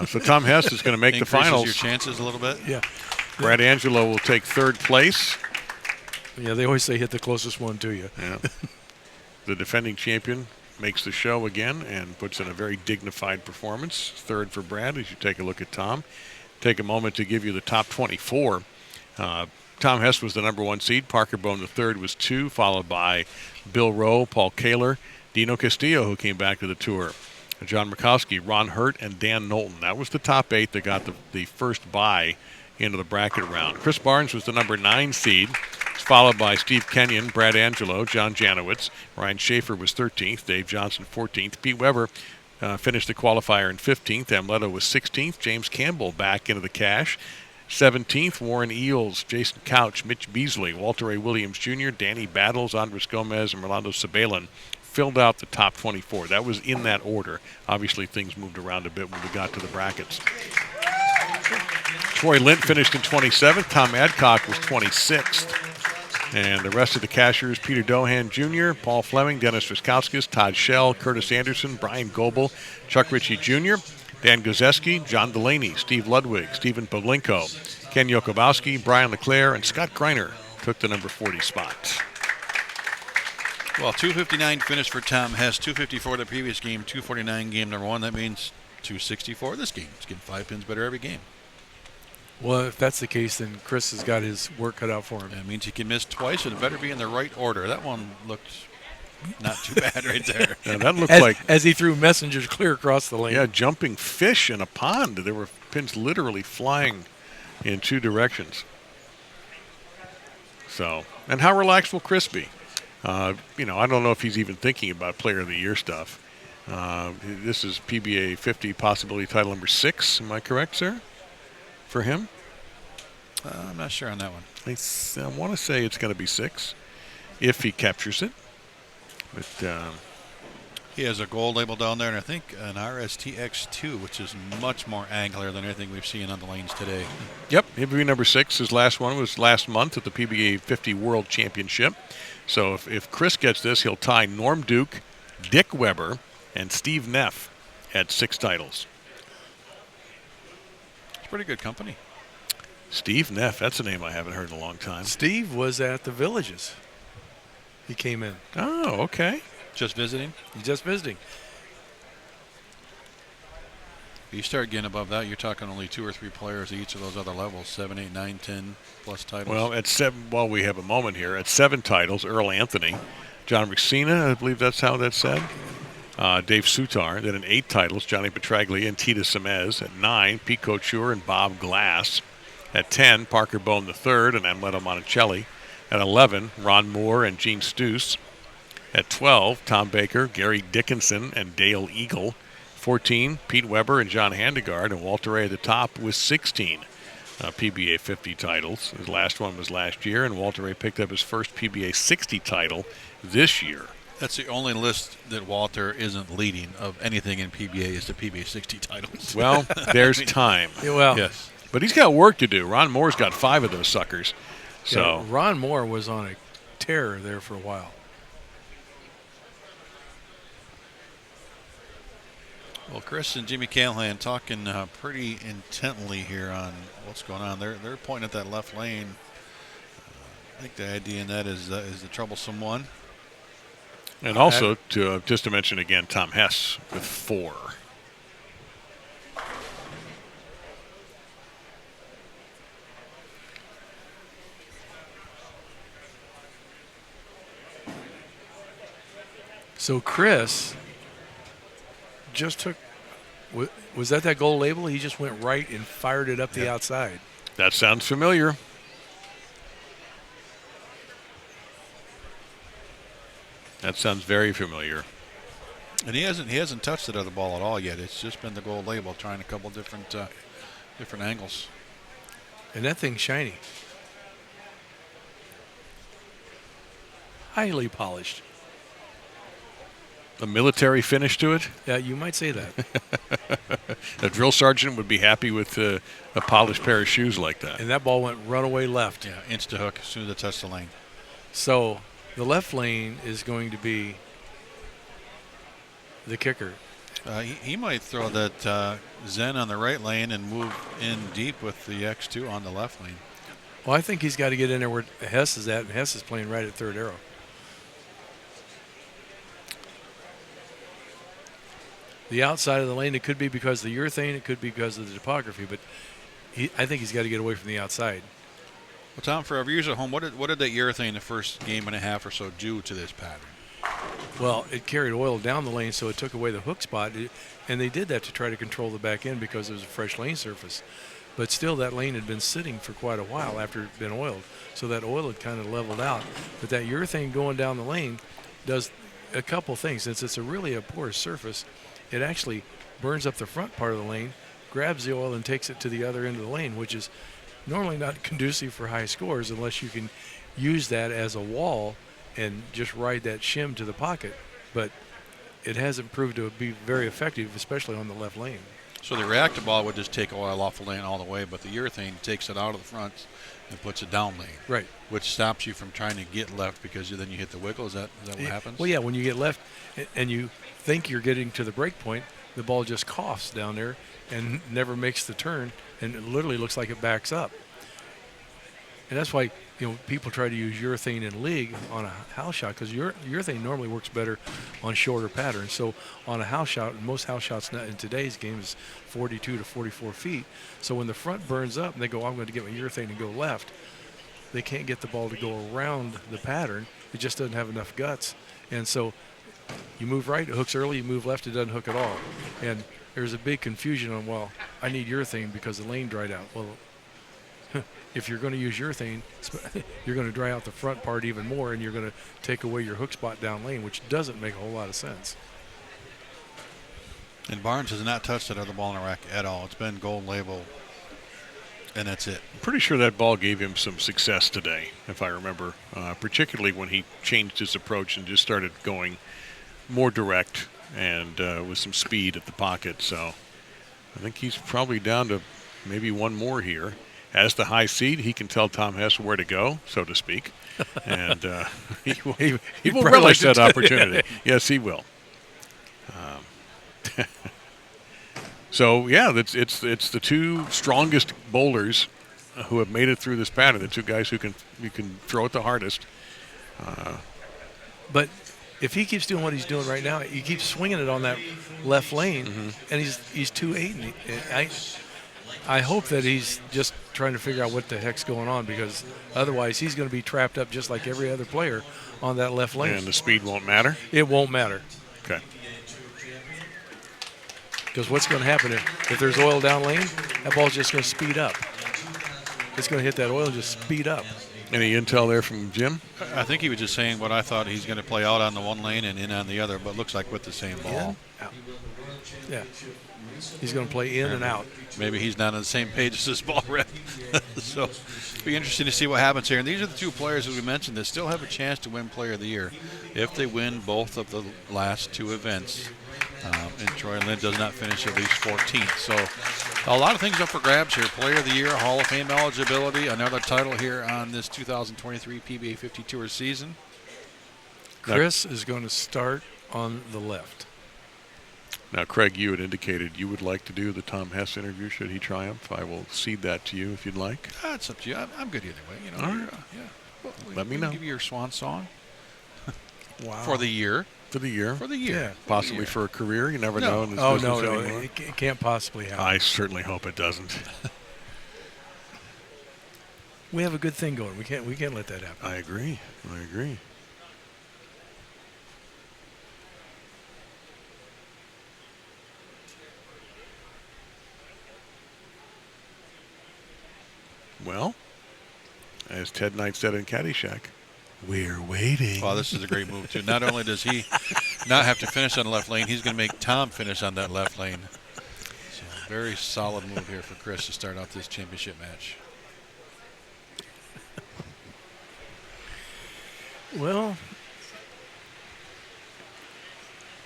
So Tom Hess is going to make the finals. Your chances a little bit. Yeah. Brad Angelo will take 3rd place. Yeah, they always say hit the closest one to you. Yeah. The defending champion makes the show again and puts in a very dignified performance. 3rd for Brad as you take a look at Tom. Take a moment to give you the top 24. Tom Hess was the number 1 seed. Parker Bone the 3rd was 2, followed by Bill Rowe, Paul Kaler, Dino Castillo, who came back to the tour, John Murkowski, Ron Hurt, and Dan Knowlton. That was the top 8 that got the first bye into the bracket round. Chris Barnes was the number 9 seed, followed by Steve Kenyon, Brad Angelo, John Janawicz. Ryan Schaefer was 13th, Dave Johnson 14th. Pete Weber finished the qualifier in 15th. Amleto was 16th. James Campbell back into the cash. 17th, Warren Eels, Jason Couch, Mitch Beasley, Walter A. Williams Jr., Danny Battles, Andres Gomez, and Rolando Sabalan filled out the top 24. That was in that order. Obviously, things moved around a bit when we got to the brackets. Troy Lint finished in 27th. Tom Adcock was 26th. And the rest of the cashiers, Peter Dohan Jr., Paul Fleming, Dennis Viskowskis, Todd Schell, Curtis Anderson, Brian Goebel, Chuck Ritchie Jr., Dan Gozeski, John Delaney, Steve Ludwig, Stephen Podlinko, Ken Yokobowski, Brian LeClaire, and Scott Greiner took the number 40 spot. Well, 259 finish for Tom Hess, 254 the previous game, 249 game number 1. That means 264 this game. He's getting 5 pins better every game. Well, if that's the case, then Chris has got his work cut out for him. That means he can miss twice, and it better be in the right order. That one looked not too bad right there. Yeah, that looked as he threw messengers clear across the lane. Yeah, jumping fish in a pond. There were pins literally flying in 2 directions. So, and how relaxed will Chris be? I don't know if he's even thinking about Player of the Year stuff. This is PBA50 possibility title number 6. Am I correct, sir? For him? I'm not sure on that one. I want to say it's going to be 6 if he captures it. But He has a gold label down there, and I think an RSTX2, which is much more angular than anything we've seen on the lanes today. Yep, he'll be number 6. His last one was last month at the PBA 50 World Championship. So if Chris gets this, he'll tie Norm Duke, Dick Weber, and Steve Neff at 6 titles. It's pretty good company. Steve Neff, that's a name I haven't heard in a long time. Steve was at the Villages. He came in. Oh, okay. Just visiting? He's just visiting. You start getting above that, you're talking only 2 or 3 players at each of those other levels, 7, 8, 9, 10 plus titles. Well, at 7, while we have a moment here, at 7 titles, Earl Anthony, John Ricina, I believe that's how that's said, Dave Sutar. Then at 8 titles, Johnny Petraglia and Tita Semez. At 9, Pete Couture and Bob Glass. At 10, Parker Bone III and Amleto Monticelli. At 11, Ron Moore and Gene Stoos. At 12, Tom Baker, Gary Dickinson, and Dale Eagle. 14, Pete Weber and John Handegard, and Walter Ray at the top with 16 PBA 50 titles. His last one was last year, and Walter Ray picked up his first PBA 60 title this year. That's the only list that Walter isn't leading of anything in PBA is the PBA 60 titles. Well, there's time. Yeah, well, Yes. But he's got work to do. Ron Moore's got 5 of those suckers. So yeah, Ron Moore was on a tear there for a while. Well, Chris and Jimmy Callahan talking pretty intently here on what's going on. They're pointing at that left lane. I think the idea in that is the troublesome one. and also to just to mention again, Tom Hess with 4. So Chris just took, was that gold label? He just went right and fired it up the outside. That sounds familiar. That sounds very familiar. And he hasn't touched the other ball at all yet. It's just been the gold label, trying a couple different angles. And that thing's shiny. Highly polished. A military finish to it. Yeah, you might say that. A drill sergeant would be happy with a polished pair of shoes like that. And that ball went runaway left. Yeah, insta hook as soon as it touched the lane. So the left lane is going to be the kicker. He might throw that Zen on the right lane and move in deep with the X2 on the left lane. Well, I think he's got to get in there where Hess is at, and Hess is playing right at third arrow. The outside of the lane, it could be because of the urethane, it could be because of the topography, but I think he's got to get away from the outside. Well, Tom, for our viewers at home, what did that urethane the first game and a half or so do to this pattern? Well, it carried oil down the lane, so it took away the hook spot, and they did that to try to control the back end because it was a fresh lane surface. But still, that lane had been sitting for quite a while after it had been oiled, so that oil had kind of leveled out. But that urethane going down the lane does a couple things. Since it's really a porous surface, it actually burns up the front part of the lane, grabs the oil, and takes it to the other end of the lane, which is normally not conducive for high scores unless you can use that as a wall and just ride that shim to the pocket. But it hasn't proved to be very effective, especially on the left lane. So the reactive ball would just take oil off the lane all the way, but the urethane takes it out of the front and puts it down lane. Right. Which stops you from trying to get left because then you hit the wiggle. Is that what happens? Well, yeah, when you get left and you think you're getting to the break point, the ball just coughs down there and never makes the turn, and it literally looks like it backs up. And that's why people try to use urethane in league on a house shot, because urethane normally works better on shorter patterns. So on a house shot, most house shots in today's game is 42 to 44 feet. So when the front burns up and they go, I'm going to get my urethane and go left, they can't get the ball to go around the pattern. It just doesn't have enough guts. And so you move right, it hooks early. You move left, it doesn't hook at all. And there's a big confusion on, well, I need urethane because the lane dried out. Well, if you're going to use urethane, you're going to dry out the front part even more, and you're going to take away your hook spot down lane, which doesn't make a whole lot of sense. And Barnes has not touched that other ball in the rack at all. It's been gold label, and that's it. I'm pretty sure that ball gave him some success today, if I remember, particularly when he changed his approach and just started going more direct and with some speed at the pocket. So I think he's probably down to maybe one more here. As the high seed, he can tell Tom Hess where to go, so to speak, and he will probably relish like that to- opportunity. Yes, he will. So yeah, it's the two strongest bowlers who have made it through this pattern. The two guys who can throw it the hardest. But if he keeps doing what he's doing right now, he keeps swinging it on that left lane, and he's 2-8. And I hope that he's just trying to figure out what the heck's going on, because otherwise he's going to be trapped up just like every other player on that left lane. And the speed won't matter. It won't matter, Okay. because what's going to happen if there's oil down lane, that ball's just going to speed up. It's going to hit that oil and just speed up. Any intel there from Jim? I think he was just saying what I thought. He's going to play out on the one lane and in on the other, but looks like with the same ball. Out. Yeah. He's going to play in and out. Maybe he's not on the same page as this ball rep. So it'll be interesting to see what happens here. And these are the two players, as we mentioned, that still have a chance to win Player of the Year if they win both of the last two events. And Troy Lynn does not finish at least 14th. So a lot of things up for grabs here. Player of the Year, Hall of Fame eligibility, another title here on this 2023 PBA 50 Tour season. Chris is going to start on the left. Now, Craig, you had indicated you would like to do the Tom Hess interview should he triumph. I will cede that to you if you'd like. It's up to you. I'm good either way. You know, All right. yeah. Well, Let me we can know. Give you your swan song Wow. for the year. For the year. For the year. Yeah. Possibly for a career. You never No. know in this Oh, business no. anymore. It can't possibly happen. I certainly hope it doesn't. We have a good thing going. We can't let that happen. I agree. Well, as Ted Knight said in Caddyshack, we're waiting. Well, this is a great move, too. Not only does he not have to finish on the left lane, he's going to make Tom finish on that left lane. So, very solid move here for Chris to start out this championship match. Well,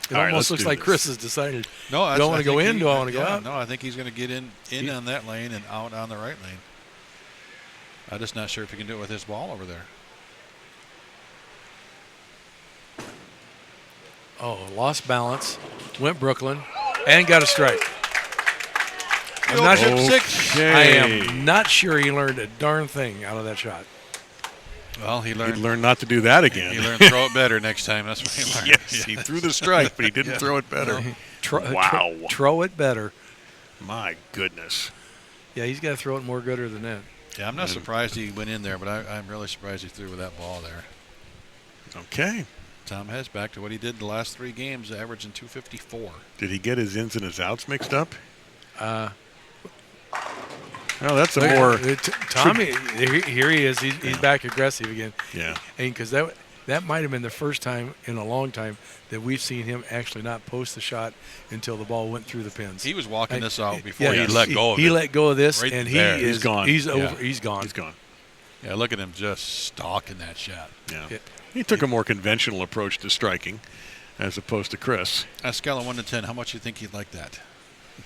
it All right, almost let's looks do like this. Chris has decided. No, Do I want to go in? Do I want to go yeah, out? No, I think he's going to get in on that lane and out on the right lane. I'm just not sure if he can do it with his ball over there. Oh, lost balance. Went Brooklyn and got a strike. I'm not sure. Okay. I am not sure he learned a darn thing out of that shot. Well, he He'd learned. learn not to do that again. He learned to throw it better next time. That's what he learned. Yes, he threw the strike, but he didn't throw it better. Wow. Throw it better. My goodness. Yeah, he's got to throw it more gooder than that. Yeah, I'm not surprised he went in there, but I'm really surprised he threw with that ball there. Okay. Tom Hess back to what he did the last three games, averaging 254. Did he get his ins and his outs mixed up? Uh, Oh, that's a more. Tommy, here he is. He's back aggressive again. Yeah. And because that might have been the first time in a long time that we've seen him actually not post the shot until the ball went through the pins. He was walking this out before Yeah, he let go of it. He let go of this, Right and there. he is He's gone. He's Yeah. over. He's gone. He's gone. Yeah, look at him just stalking that shot. Yeah. Yeah. He took a more conventional approach to striking as opposed to Chris. On a scale of 1 to 10, how much do you think he'd like that?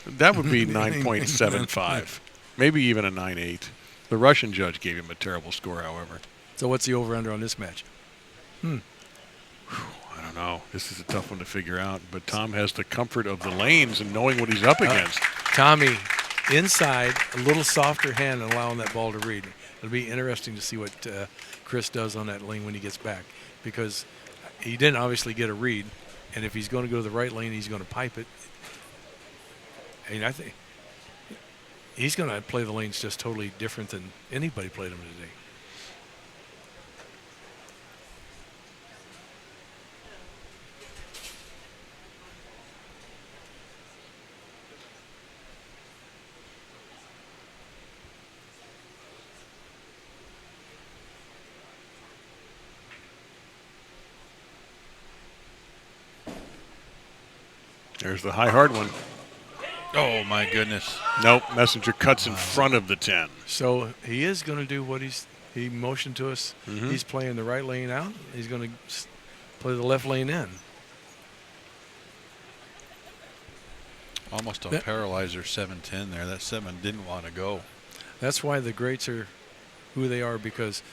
That would be 9.75. Maybe even a 9.8. The Russian judge gave him a terrible score, however. So what's the over/under on this match? I don't know. This is a tough one to figure out. But Tom has the comfort of the lanes and knowing what he's up against. Tommy, inside, a little softer hand and allowing that ball to read. It'll be interesting to see what Chris does on that lane when he gets back, because he didn't obviously get a read, and if he's going to go to the right lane, he's going to pipe it. And I think he's going to play the lanes just totally different than anybody played them today. There's the high hard one. Oh, my goodness. Nope. Messenger cuts in front of the 10. So he is going to do what he motioned to us. He's playing the right lane out. He's going to play the left lane in. Almost a paralyzer 7-10 there. That 7 didn't want to go. That's why the greats are who they are, because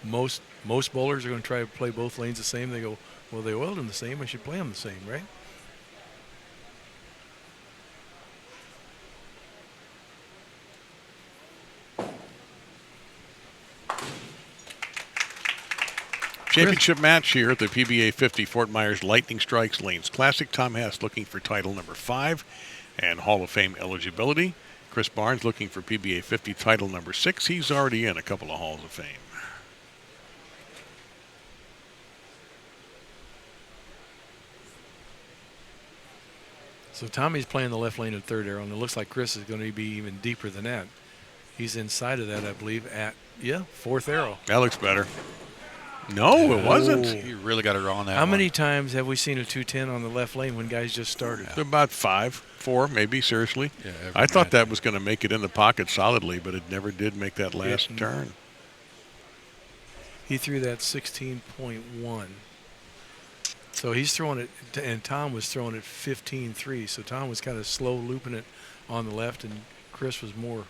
most bowlers are going to try to play both lanes the same. They go, well, they oiled them the same. I should play them the same, right? Championship match here at the PBA 50 Fort Myers Lightning Strikes Lanes Classic. Tom Hess looking for title number 5 and Hall of Fame eligibility. Chris Barnes looking for PBA 50 title number 6. He's already in a couple of Halls of Fame. So Tommy's playing the left lane at third arrow, and it looks like Chris is going to be even deeper than that. He's inside of that, I believe, at, fourth arrow. That looks better. No, it wasn't. You really got it wrong on that How one. many times have we seen a 210 on the left lane when guys just started? About 5, 4, maybe, seriously. Yeah, I thought that was going to make it in the pocket solidly, but it never did make that last turn. He threw that 16.1. So he's throwing it, and Tom was throwing it 15.3. So Tom was kind of slow looping it on the left, and Chris was more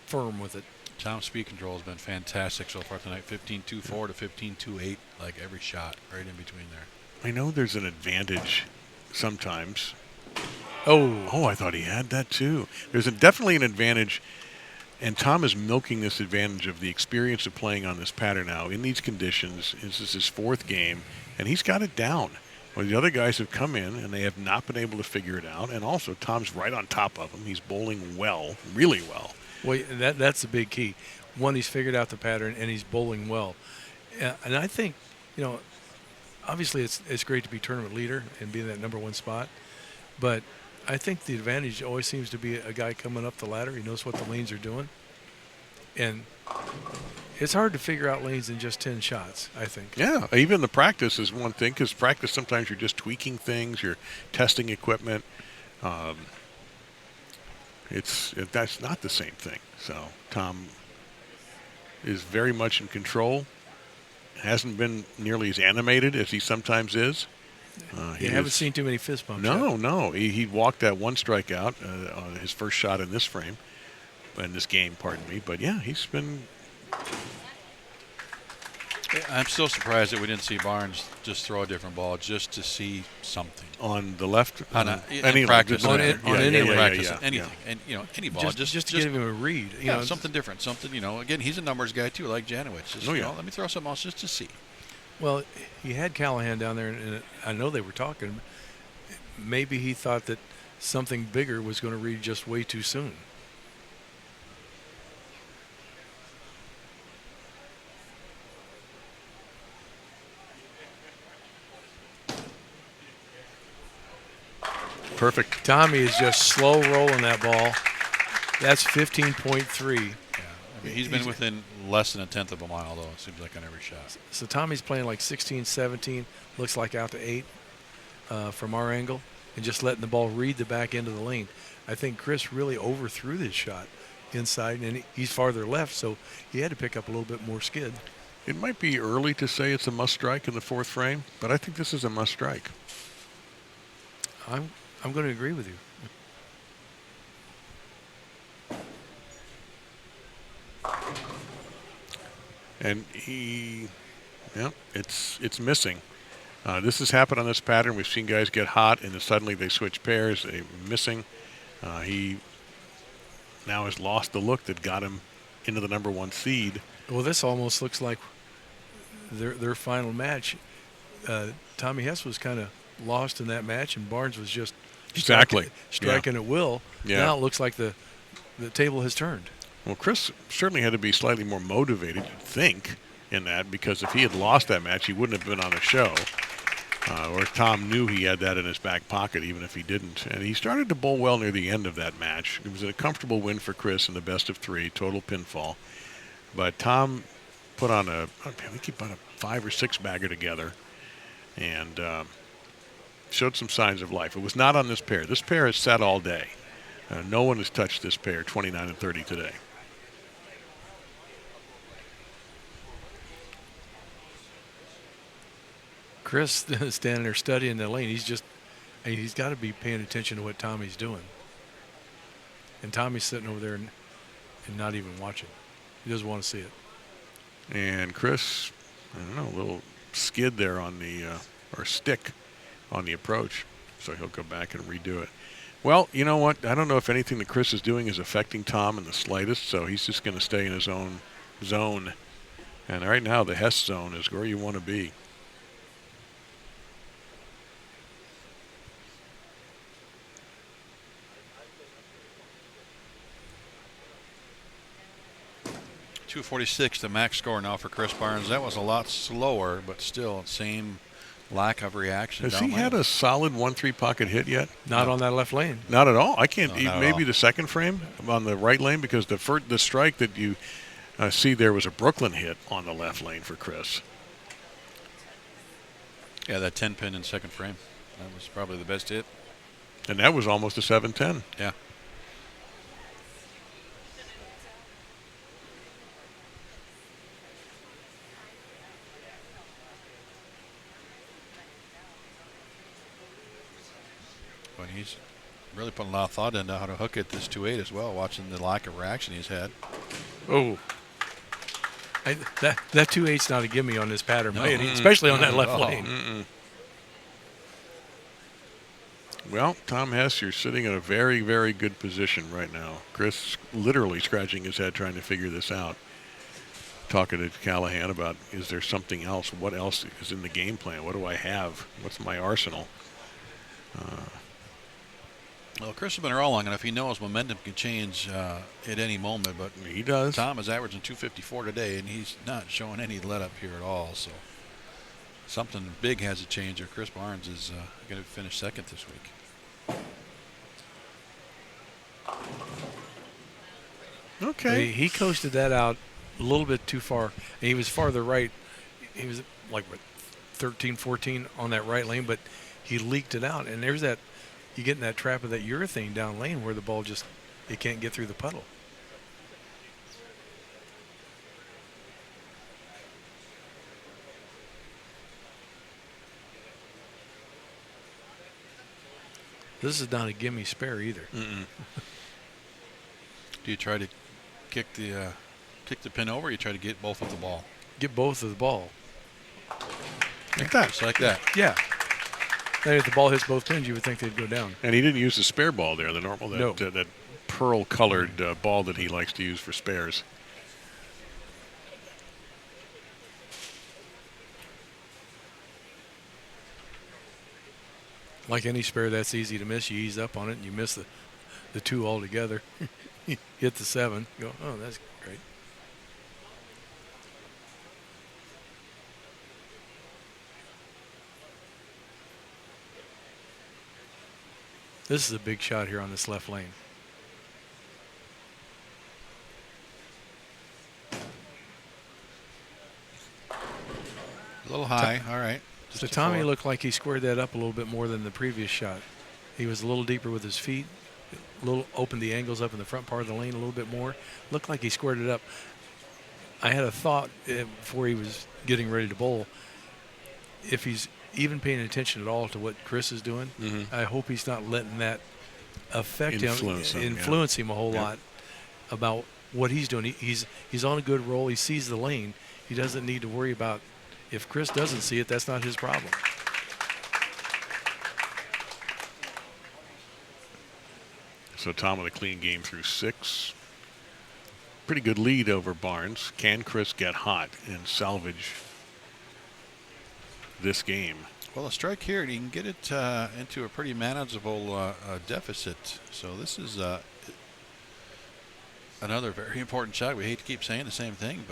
firm with it. Tom's speed control has been fantastic so far tonight. 15.24 to 15.28, like every shot right in between there. I know there's an advantage sometimes. Oh, I thought he had that too. There's definitely an advantage, and Tom is milking this advantage of the experience of playing on this pattern now in these conditions. This is his 4th game, and he's got it down. Well, the other guys have come in, and they have not been able to figure it out. And also, Tom's right on top of him. He's bowling well, really well. well, that's the big key. One, he's figured out the pattern, and he's bowling well. And I think, obviously it's great to be tournament leader and be in that number 1 spot. But I think the advantage always seems to be a guy coming up the ladder. He knows what the lanes are doing. And it's hard to figure out lanes in just 10 shots, I think. Yeah, even the practice is one thing, because practice sometimes you're just tweaking things, you're testing equipment. That's not the same thing. So Tom is very much in control. Hasn't been nearly as animated as he sometimes is. You haven't seen too many fist bumps No, yet. no. He walked that 1 strikeout on his first shot in this frame, in this game, pardon me. But yeah, he's been. I'm still surprised that we didn't see Barnes just throw a different ball just to see something. On the left, Any practice, on any yeah, practice, yeah, anything, and any ball, Just to give him a read. Something different, something. Again, he's a numbers guy too, like Janawicz. Just, let me throw something else just to see. Well, he had Callahan down there, and I know they were talking. Maybe he thought that something bigger was going to read just way too soon. Perfect. Tommy is just slow rolling that ball. That's 15.3. Yeah, I mean, he's been within less than 1/10 of a mile, though. It seems like on every shot. So Tommy's playing like 16, 17, looks like out to 8 from our angle, and just letting the ball read the back end of the lane. I think Chris really overthrew this shot inside, and he's farther left, so he had to pick up a little bit more skid. It might be early to say it's a must strike in the 4th frame, but I think this is a must strike. I'm going to agree with you. And it's missing. This has happened on this pattern. We've seen guys get hot, and then suddenly they switch pairs. They're missing. He now has lost the look that got him into the number 1 seed. Well, this almost looks like their final match. Tommy Hess was kind of lost in that match, and Barnes was just striking at will. Yeah. Now it looks like the table has turned. Well, Chris certainly had to be slightly more motivated, you'd think, in that, because if he had lost that match, he wouldn't have been on the show. Or Tom knew he had that in his back pocket, even if he didn't. And he started to bowl well near the end of that match. It was a comfortable win for Chris in the best of 3, total pinfall. But Tom put on a 5 or 6 bagger together and showed some signs of life. It was not on this pair. This pair has sat all day. No one has touched this pair, 29 and 30 today. Chris standing there studying the lane. He's got to be paying attention to what Tommy's doing. And Tommy's sitting over there and not even watching. He doesn't want to see it. And Chris, I don't know, a little skid there on the, or stick on the approach. So he'll go back and redo it. Well, you know what? I don't know if anything that Chris is doing is affecting Tom in the slightest, so he's just going to stay in his own zone. And right now, the Hess zone is where you want to be. .246, the max score now for Chris Barnes. That was a lot slower, but still same lack of reaction. Has he had a solid 1-3 pocket hit yet? Not on that left lane. Not at all. I can't. No, Maybe the second frame on the right lane, because the strike that you see there was a Brooklyn hit on the left lane for Chris. Yeah, that 10 pin in second frame. That was probably the best hit. And that was almost a 7-10. Yeah. But he's really putting a lot of thought into how to hook it this 2-8 as well, watching the lack of reaction he's had. Oh. That 2-8's not a gimme on this pattern, especially on that left lane. Well, Tom Hess, you're sitting in a very, very good position right now. Chris literally scratching his head trying to figure this out. Talking to Callahan about, is there something else? What else is in the game plan? What do I have? What's my arsenal? Well, Chris has been around long enough. He knows momentum can change at any moment, but he does. Tom is averaging 254 today, and he's not showing any let up here at all. So something big has to change, or Chris Barnes is going to finish second this week. Okay. He coasted that out a little bit too far. And he was farther right. He was like, what, 13, 14 on that right lane, but he leaked it out. And there's that, you get in that trap of that urethane down lane where the ball just, it can't get through the puddle. This is not a gimme spare either. Do you try to kick the pin over, or you try to get both of the ball? Get both of the ball. Like that. Just like that. Yeah. And if the ball hits both pins, you would think they'd go down. And he didn't use the spare ball there, the normal, that pearl-colored ball that he likes to use for spares. Like any spare, that's easy to miss. You ease up on it, and you miss the two altogether. Hit the 7. Go, oh, that's great. This is a big shot here on this left lane. A little high. All right. So Tommy looked like he squared that up a little bit more than the previous shot. He was a little deeper with his feet, opened the angles up in the front part of the lane a little bit more. Looked like he squared it up. I had a thought before he was getting ready to bowl. If he's even paying attention at all to what Chris is doing, I hope he's not letting that affect influence him a whole lot about what he's doing. He's on a good roll. He sees the lane. He doesn't need to worry about, if Chris doesn't see it, that's not his problem. So Tom with a clean game through 6. Pretty good lead over Barnes. Can Chris get hot and salvage this game? Well, a strike here, and he can get it into a pretty manageable deficit. So this is another very important shot. We hate to keep saying the same thing,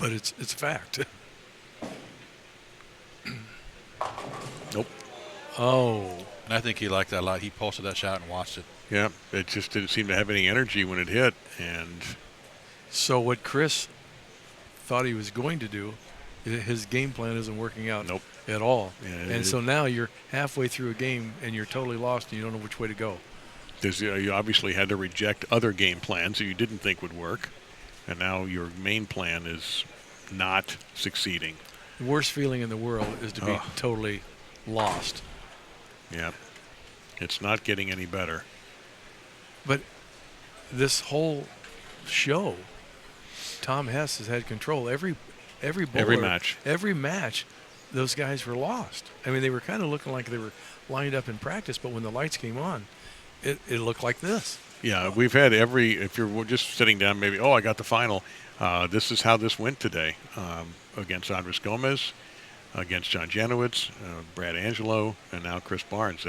but it's a fact. Nope. Oh. And I think he liked that a lot. He posted that shot and watched it. Yeah, it just didn't seem to have any energy when it hit. And so what Chris thought he was going to do, his game plan isn't working out at all. Yeah, and so now you're halfway through a game and you're totally lost and you don't know which way to go. You obviously had to reject other game plans that you didn't think would work. And now your main plan is not succeeding. The worst feeling in the world is to be totally lost. Yeah. It's not getting any better. But this whole show, Tom Hess has had control. Every bowler, match. Every match, those guys were lost. I mean, they were kind of looking like they were lined up in practice, but when the lights came on, it looked like this. Yeah, we've had if you're just sitting down, maybe, I got the final. This is how this went today against Andres Gomez, against John Janawicz, Brad Angelo, and now Chris Barnes.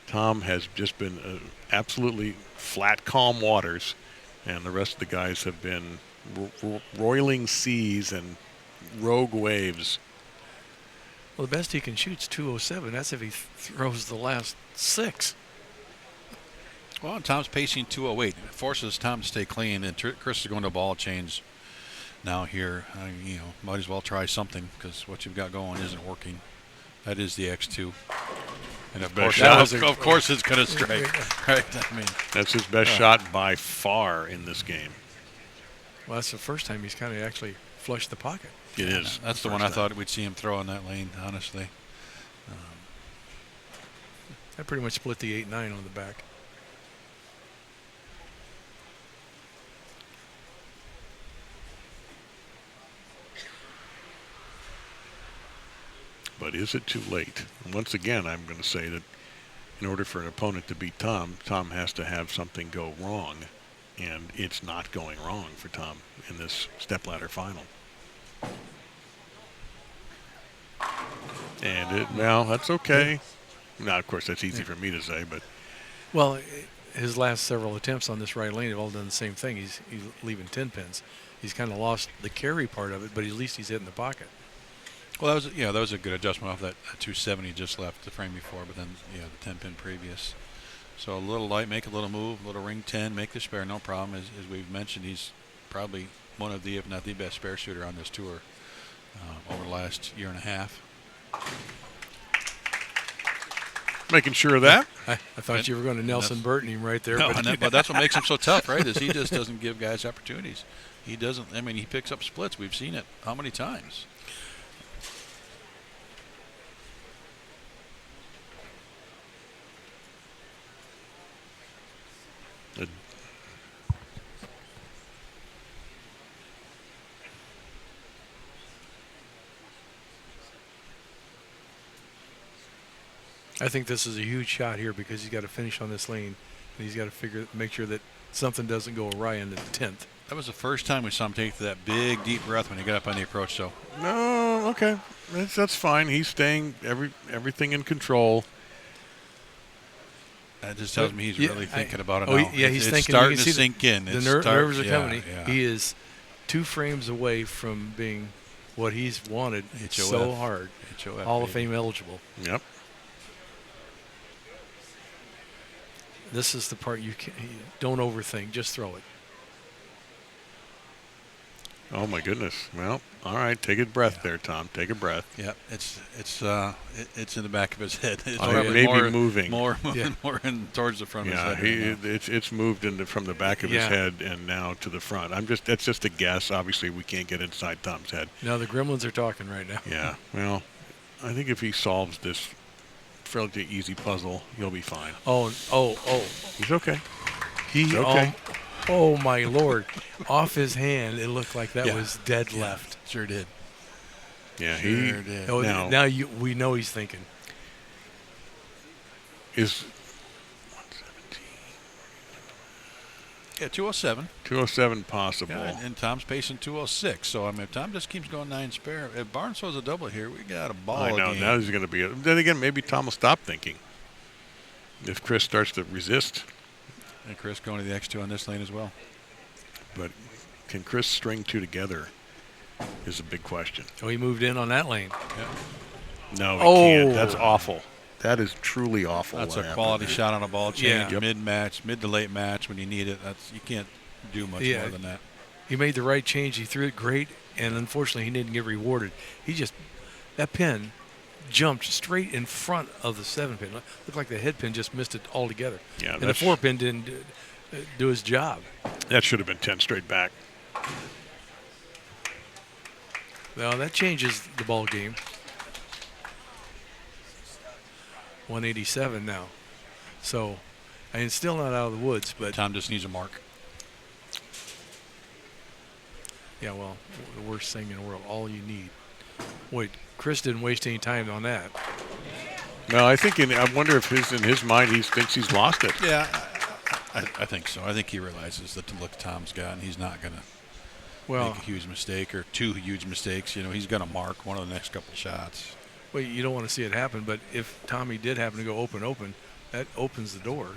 Tom has just been absolutely flat, calm waters, and the rest of the guys have been roiling seas and rogue waves. Well, the best he can shoot's 207. That's if he throws the last 6. Well, Tom's pacing 208. It forces Tom to stay clean, and Chris is going to ball change now here. Might as well try something because what you've got going isn't working. That is the X2. And of course it's going to strike. Right? I mean, that's his best shot by far in this game. Well, that's the first time he's kind of actually flushed the pocket. It is. That's the one I thought we'd see him throw in that lane, honestly. That pretty much split the 8-9 on the back. But is it too late? And once again, I'm going to say that in order for an opponent to beat Tom, Tom has to have something go wrong. And it's not going wrong for Tom in this stepladder final. And that's okay. Now, of course, that's easy for me to say, but. Well, his last several attempts on this right lane have all done the same thing. He's leaving 10 pins. He's kind of lost the carry part of it, but at least he's hitting the pocket. Well, that was a good adjustment off that 270 just left the frame before, but then the 10-pin previous. So a little light, make a little move, a little ring 10, make the spare, no problem. As we've mentioned, he's probably one of the, if not the best spare shooter on this tour over the last year and a half. Making sure of that. I thought you were going to Nelson Burton him right there. No, but that's what makes him so tough, right? Is he just doesn't give guys opportunities. He doesn't. I mean, he picks up splits. We've seen it how many times. I think this is a huge shot here because he's got to finish on this lane, and he's got to make sure that something doesn't go awry in the 10th. That was the first time we saw him take that big, deep breath when he got up on the approach. So no, okay, that's fine. He's staying everything in control. That just tells me he's really thinking about it now. He's thinking. It's starting to sink in. The nerves are coming. Yeah. He is 2 frames away from being what he's wanted so hard. Hall of Fame eligible. Yep. This is the part you don't overthink. Just throw it. Oh my goodness! Well, all right. Take a breath there, Tom. Take a breath. Yeah, it's in the back of his head. It's maybe moving more in towards the front of his head. It's moved from the back of his head and now to the front. That's just a guess. Obviously, we can't get inside Tom's head. Now the gremlins are talking right now. Yeah. Well, I think if he solves this fairly easy puzzle, he'll be fine. Oh! He's okay. He's okay. Oh my Lord! Off his hand, it looked like that was dead left. Sure did. Yeah, sure did. Oh, now we know he's thinking. Is 207. 207 possible. Yeah, and Tom's pacing 206. So I mean, if Tom just keeps going 9 spare, if Barnes throws a double here, we got a ball. I know. Game. Now he's going to be. Then again, maybe Tom will stop thinking. If Chris starts to resist. And Chris going to the X2 on this lane as well. But can Chris string 2 together is a big question. Oh, he moved in on that lane. Yeah. No, he can't. That's awful. That is truly awful. That's a quality shot on a ball change, Yep. mid-match, mid to late match when you need it. You can't do much more than that. He made the right change. He threw it great, and unfortunately, he didn't get rewarded. That pin jumped straight in front of the 7-pin. Looked like the head pin just missed it altogether. Yeah, and the 4-pin didn't do his job. That should have been 10 straight back. Well, that changes the ball game. 187 now. So And it's still not out of the woods, but Tom just needs a mark. yeah, well, the worst thing in the world, all you need. Wait, Chris didn't waste any time on that. No, I think I wonder if in his mind he thinks he's lost it. Yeah, I think so. I think he realizes that the look Tom's got, and he's not going to make a huge mistake or two huge mistakes. You know, he's going to mark one of the next couple shots. Well, you don't want to see it happen, but if Tommy did happen to go open, that opens the door.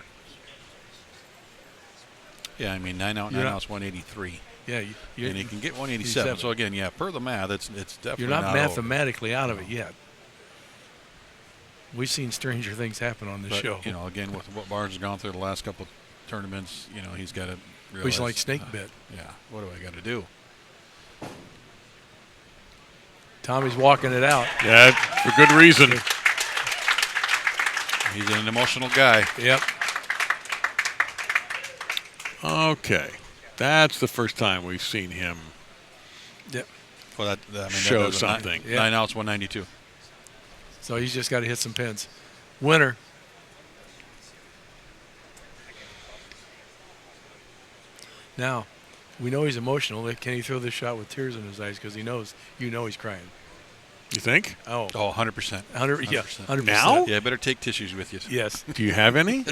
Yeah, I mean, 9 out's 183. Yeah, and he can get 187. So again, yeah, per the math, it's definitely you're not over. mathematically out of it yet. We've seen stranger things happen on this show. You know, again, with what Barnes has gone through the last couple of tournaments, you know, he's got to realize. He's like snake bit. Yeah, what do I got to do? Tommy's walking it out. Yeah, for good reason. He's an emotional guy. Yep. Okay, that's the first time we've seen him Well, show that something. 9 outs, 192. So he's just got to hit some pins. Winner. Now, we know he's emotional. Can he throw this shot with tears in his eyes? Because he knows, he's crying. You think? Oh, 100%. 100%. Now? Yeah, better take tissues with you. Yes. Do you have any?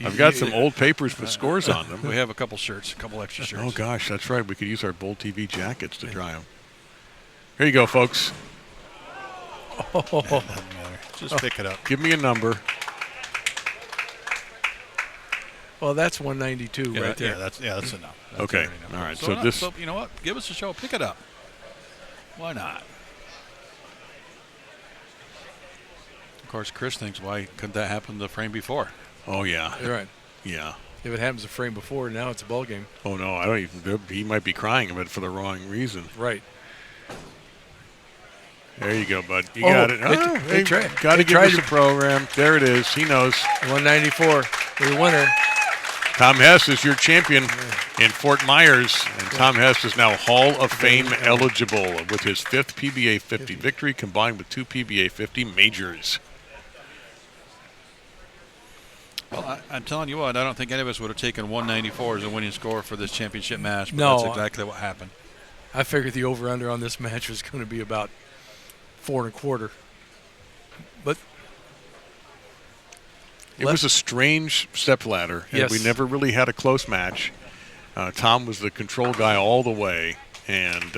I've got some old papers with scores on them. We have a couple shirts, a couple extra shirts. Oh, gosh, that's right. We could use our BowlTV jackets to dry them. Here you go, folks. Oh. Doesn't matter. Just pick it up. Give me a number. Well, that's 192 right there. Yeah, that's enough. That's Okay. already enough. All right. So you know what? Give us a show. Pick it up. Why not? Of course, Chris thinks, why couldn't that happen the frame before? Oh, yeah. You're right. Yeah. If it happens a frame before, now it's a ball game. Oh, no, I don't even. He might be crying, but for the wrong reason. Right. There you go, bud. You got it. Got to give us a program. There it is. He knows. 194. The winner. Tom Hess is your champion in Fort Myers, and Tom Hess is now Hall of Fame eligible with his 5th PBA 50 victory combined with 2 PBA 50 majors. Well, I'm telling you what, I don't think any of us would have taken 194 as a winning score for this championship match, but No. that's exactly what happened. I figured the over-under on this match was going to be about 4 1/4. But It was a strange stepladder, and Yes. we never really had a close match. Tom was the control guy all the way, and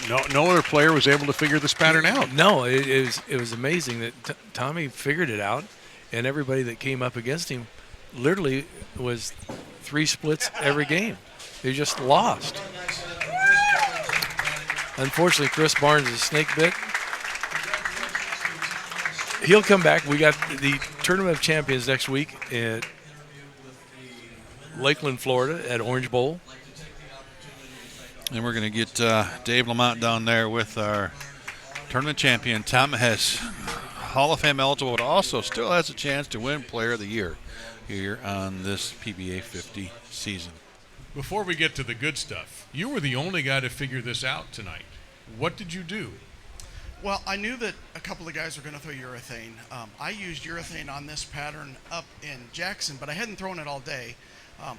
no other player was able to figure this pattern out. no, it was amazing that Tommy figured it out, and everybody that came up against him literally was 3 splits every game. They just lost. Unfortunately, Chris Barnes is snake bit. He'll come back. We got the Tournament of Champions next week at Lakeland, Florida at Orange Bowl. And we're going to get Dave Lamont down there with our tournament champion, Tom Hess, Hall of Fame eligible, but also still has a chance to win Player of the Year here on this PBA 50 season. Before we get to the good stuff, you were the only guy to figure this out tonight. What did you do? Well, I knew that a couple of guys were going to throw urethane. I used urethane on this pattern up in Jackson, but I hadn't thrown it all day.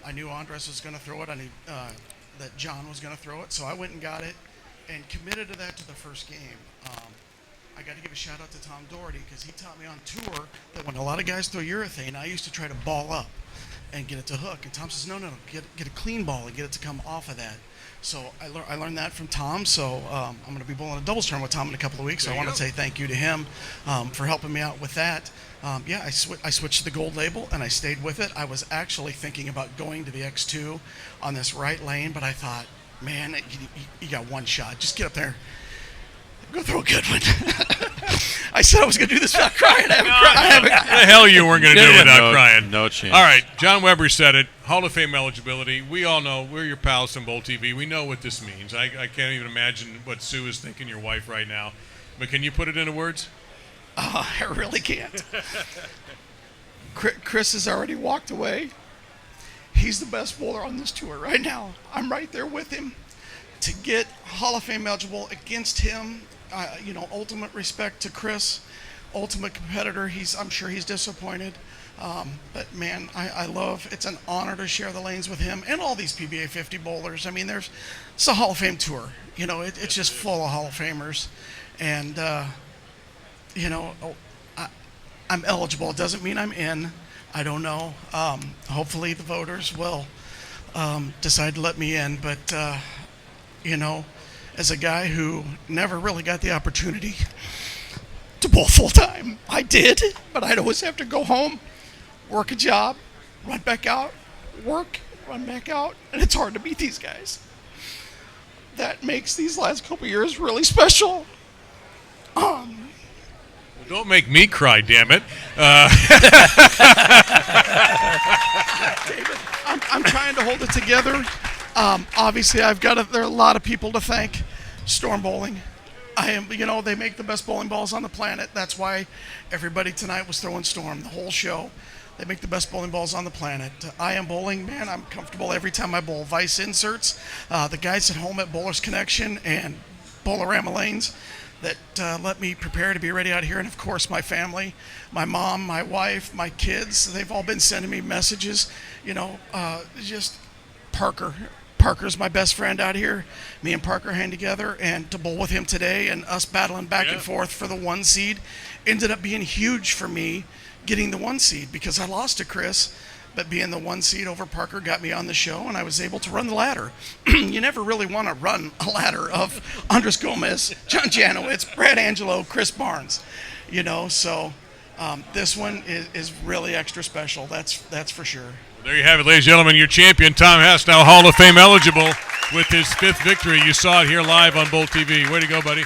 I knew Andres was going to throw it. I knew that John was going to throw it, so I went and got it and committed to that to the first game. I got to give a shout out to Tom Doherty because he taught me on tour that when a lot of guys throw urethane, I used to try to ball up and get it to hook. And Tom says, no, get a clean ball and get it to come off of that. So I learned that from Tom. So I'm going to be bowling a doubles tournament with Tom in a couple of weeks. So I want to say thank you to him for helping me out with that. I switched to the gold label and I stayed with it. I was actually thinking about going to the X2 on this right lane, but I thought, man, you got one shot. Just get up there. Go throw a good one. I said I was going to do this without crying. I haven't cried. The hell you weren't going to do it without crying. No chance. All right, John Weber said it. Hall of Fame eligibility. We all know. We're your pals from BowlTV. We know what this means. I can't even imagine what Sue is thinking, your wife, right now. But can you put it into words? I really can't. Chris has already walked away. He's the best bowler on this tour right now. I'm right there with him. To get Hall of Fame eligible against him, ultimate respect to Chris, ultimate competitor. I'm sure he's disappointed, But man, I love, it's an honor to share the lanes with him and all these PBA 50 bowlers. I mean, it's a Hall of Fame tour. You know, it's just full of Hall of Famers. And, you know, I'm eligible. It doesn't mean I'm in. I don't know. Hopefully the voters will decide to let me in. But, you know, as a guy who never really got the opportunity to bowl full time, I did, but I'd always have to go home, work a job, run back out, work, run back out, and it's hard to beat these guys. That makes these last couple years really special. Don't make me cry, damn it. David, I'm trying to hold it together. Obviously, there are a lot of people to thank. Storm Bowling. They make the best bowling balls on the planet. That's why everybody tonight was throwing Storm, the whole show. They make the best bowling balls on the planet. I Am Bowling, man, I'm comfortable every time I bowl. Vice Inserts, the guys at home at Bowlers Connection and Bowlerama Lanes that let me prepare to be ready out here. And, of course, my family, my mom, my wife, my kids, they've all been sending me messages. Just Parker. Parker's my best friend out here. Me and Parker hang together, and to bowl with him today and us battling back and forth for the 1 seed ended up being huge for me getting the 1 seed because I lost to Chris, but being the 1 seed over Parker got me on the show, and I was able to run the ladder. You never really want to run a ladder of Andres Gomez, John Janawicz, Brad Angelo, Chris Barnes, so this one is really extra special. That's for sure. There you have it, ladies and gentlemen. Your champion, Tom Hess, now Hall of Fame eligible with his 5th victory. You saw it here live on BowlTV. Way to go, buddy.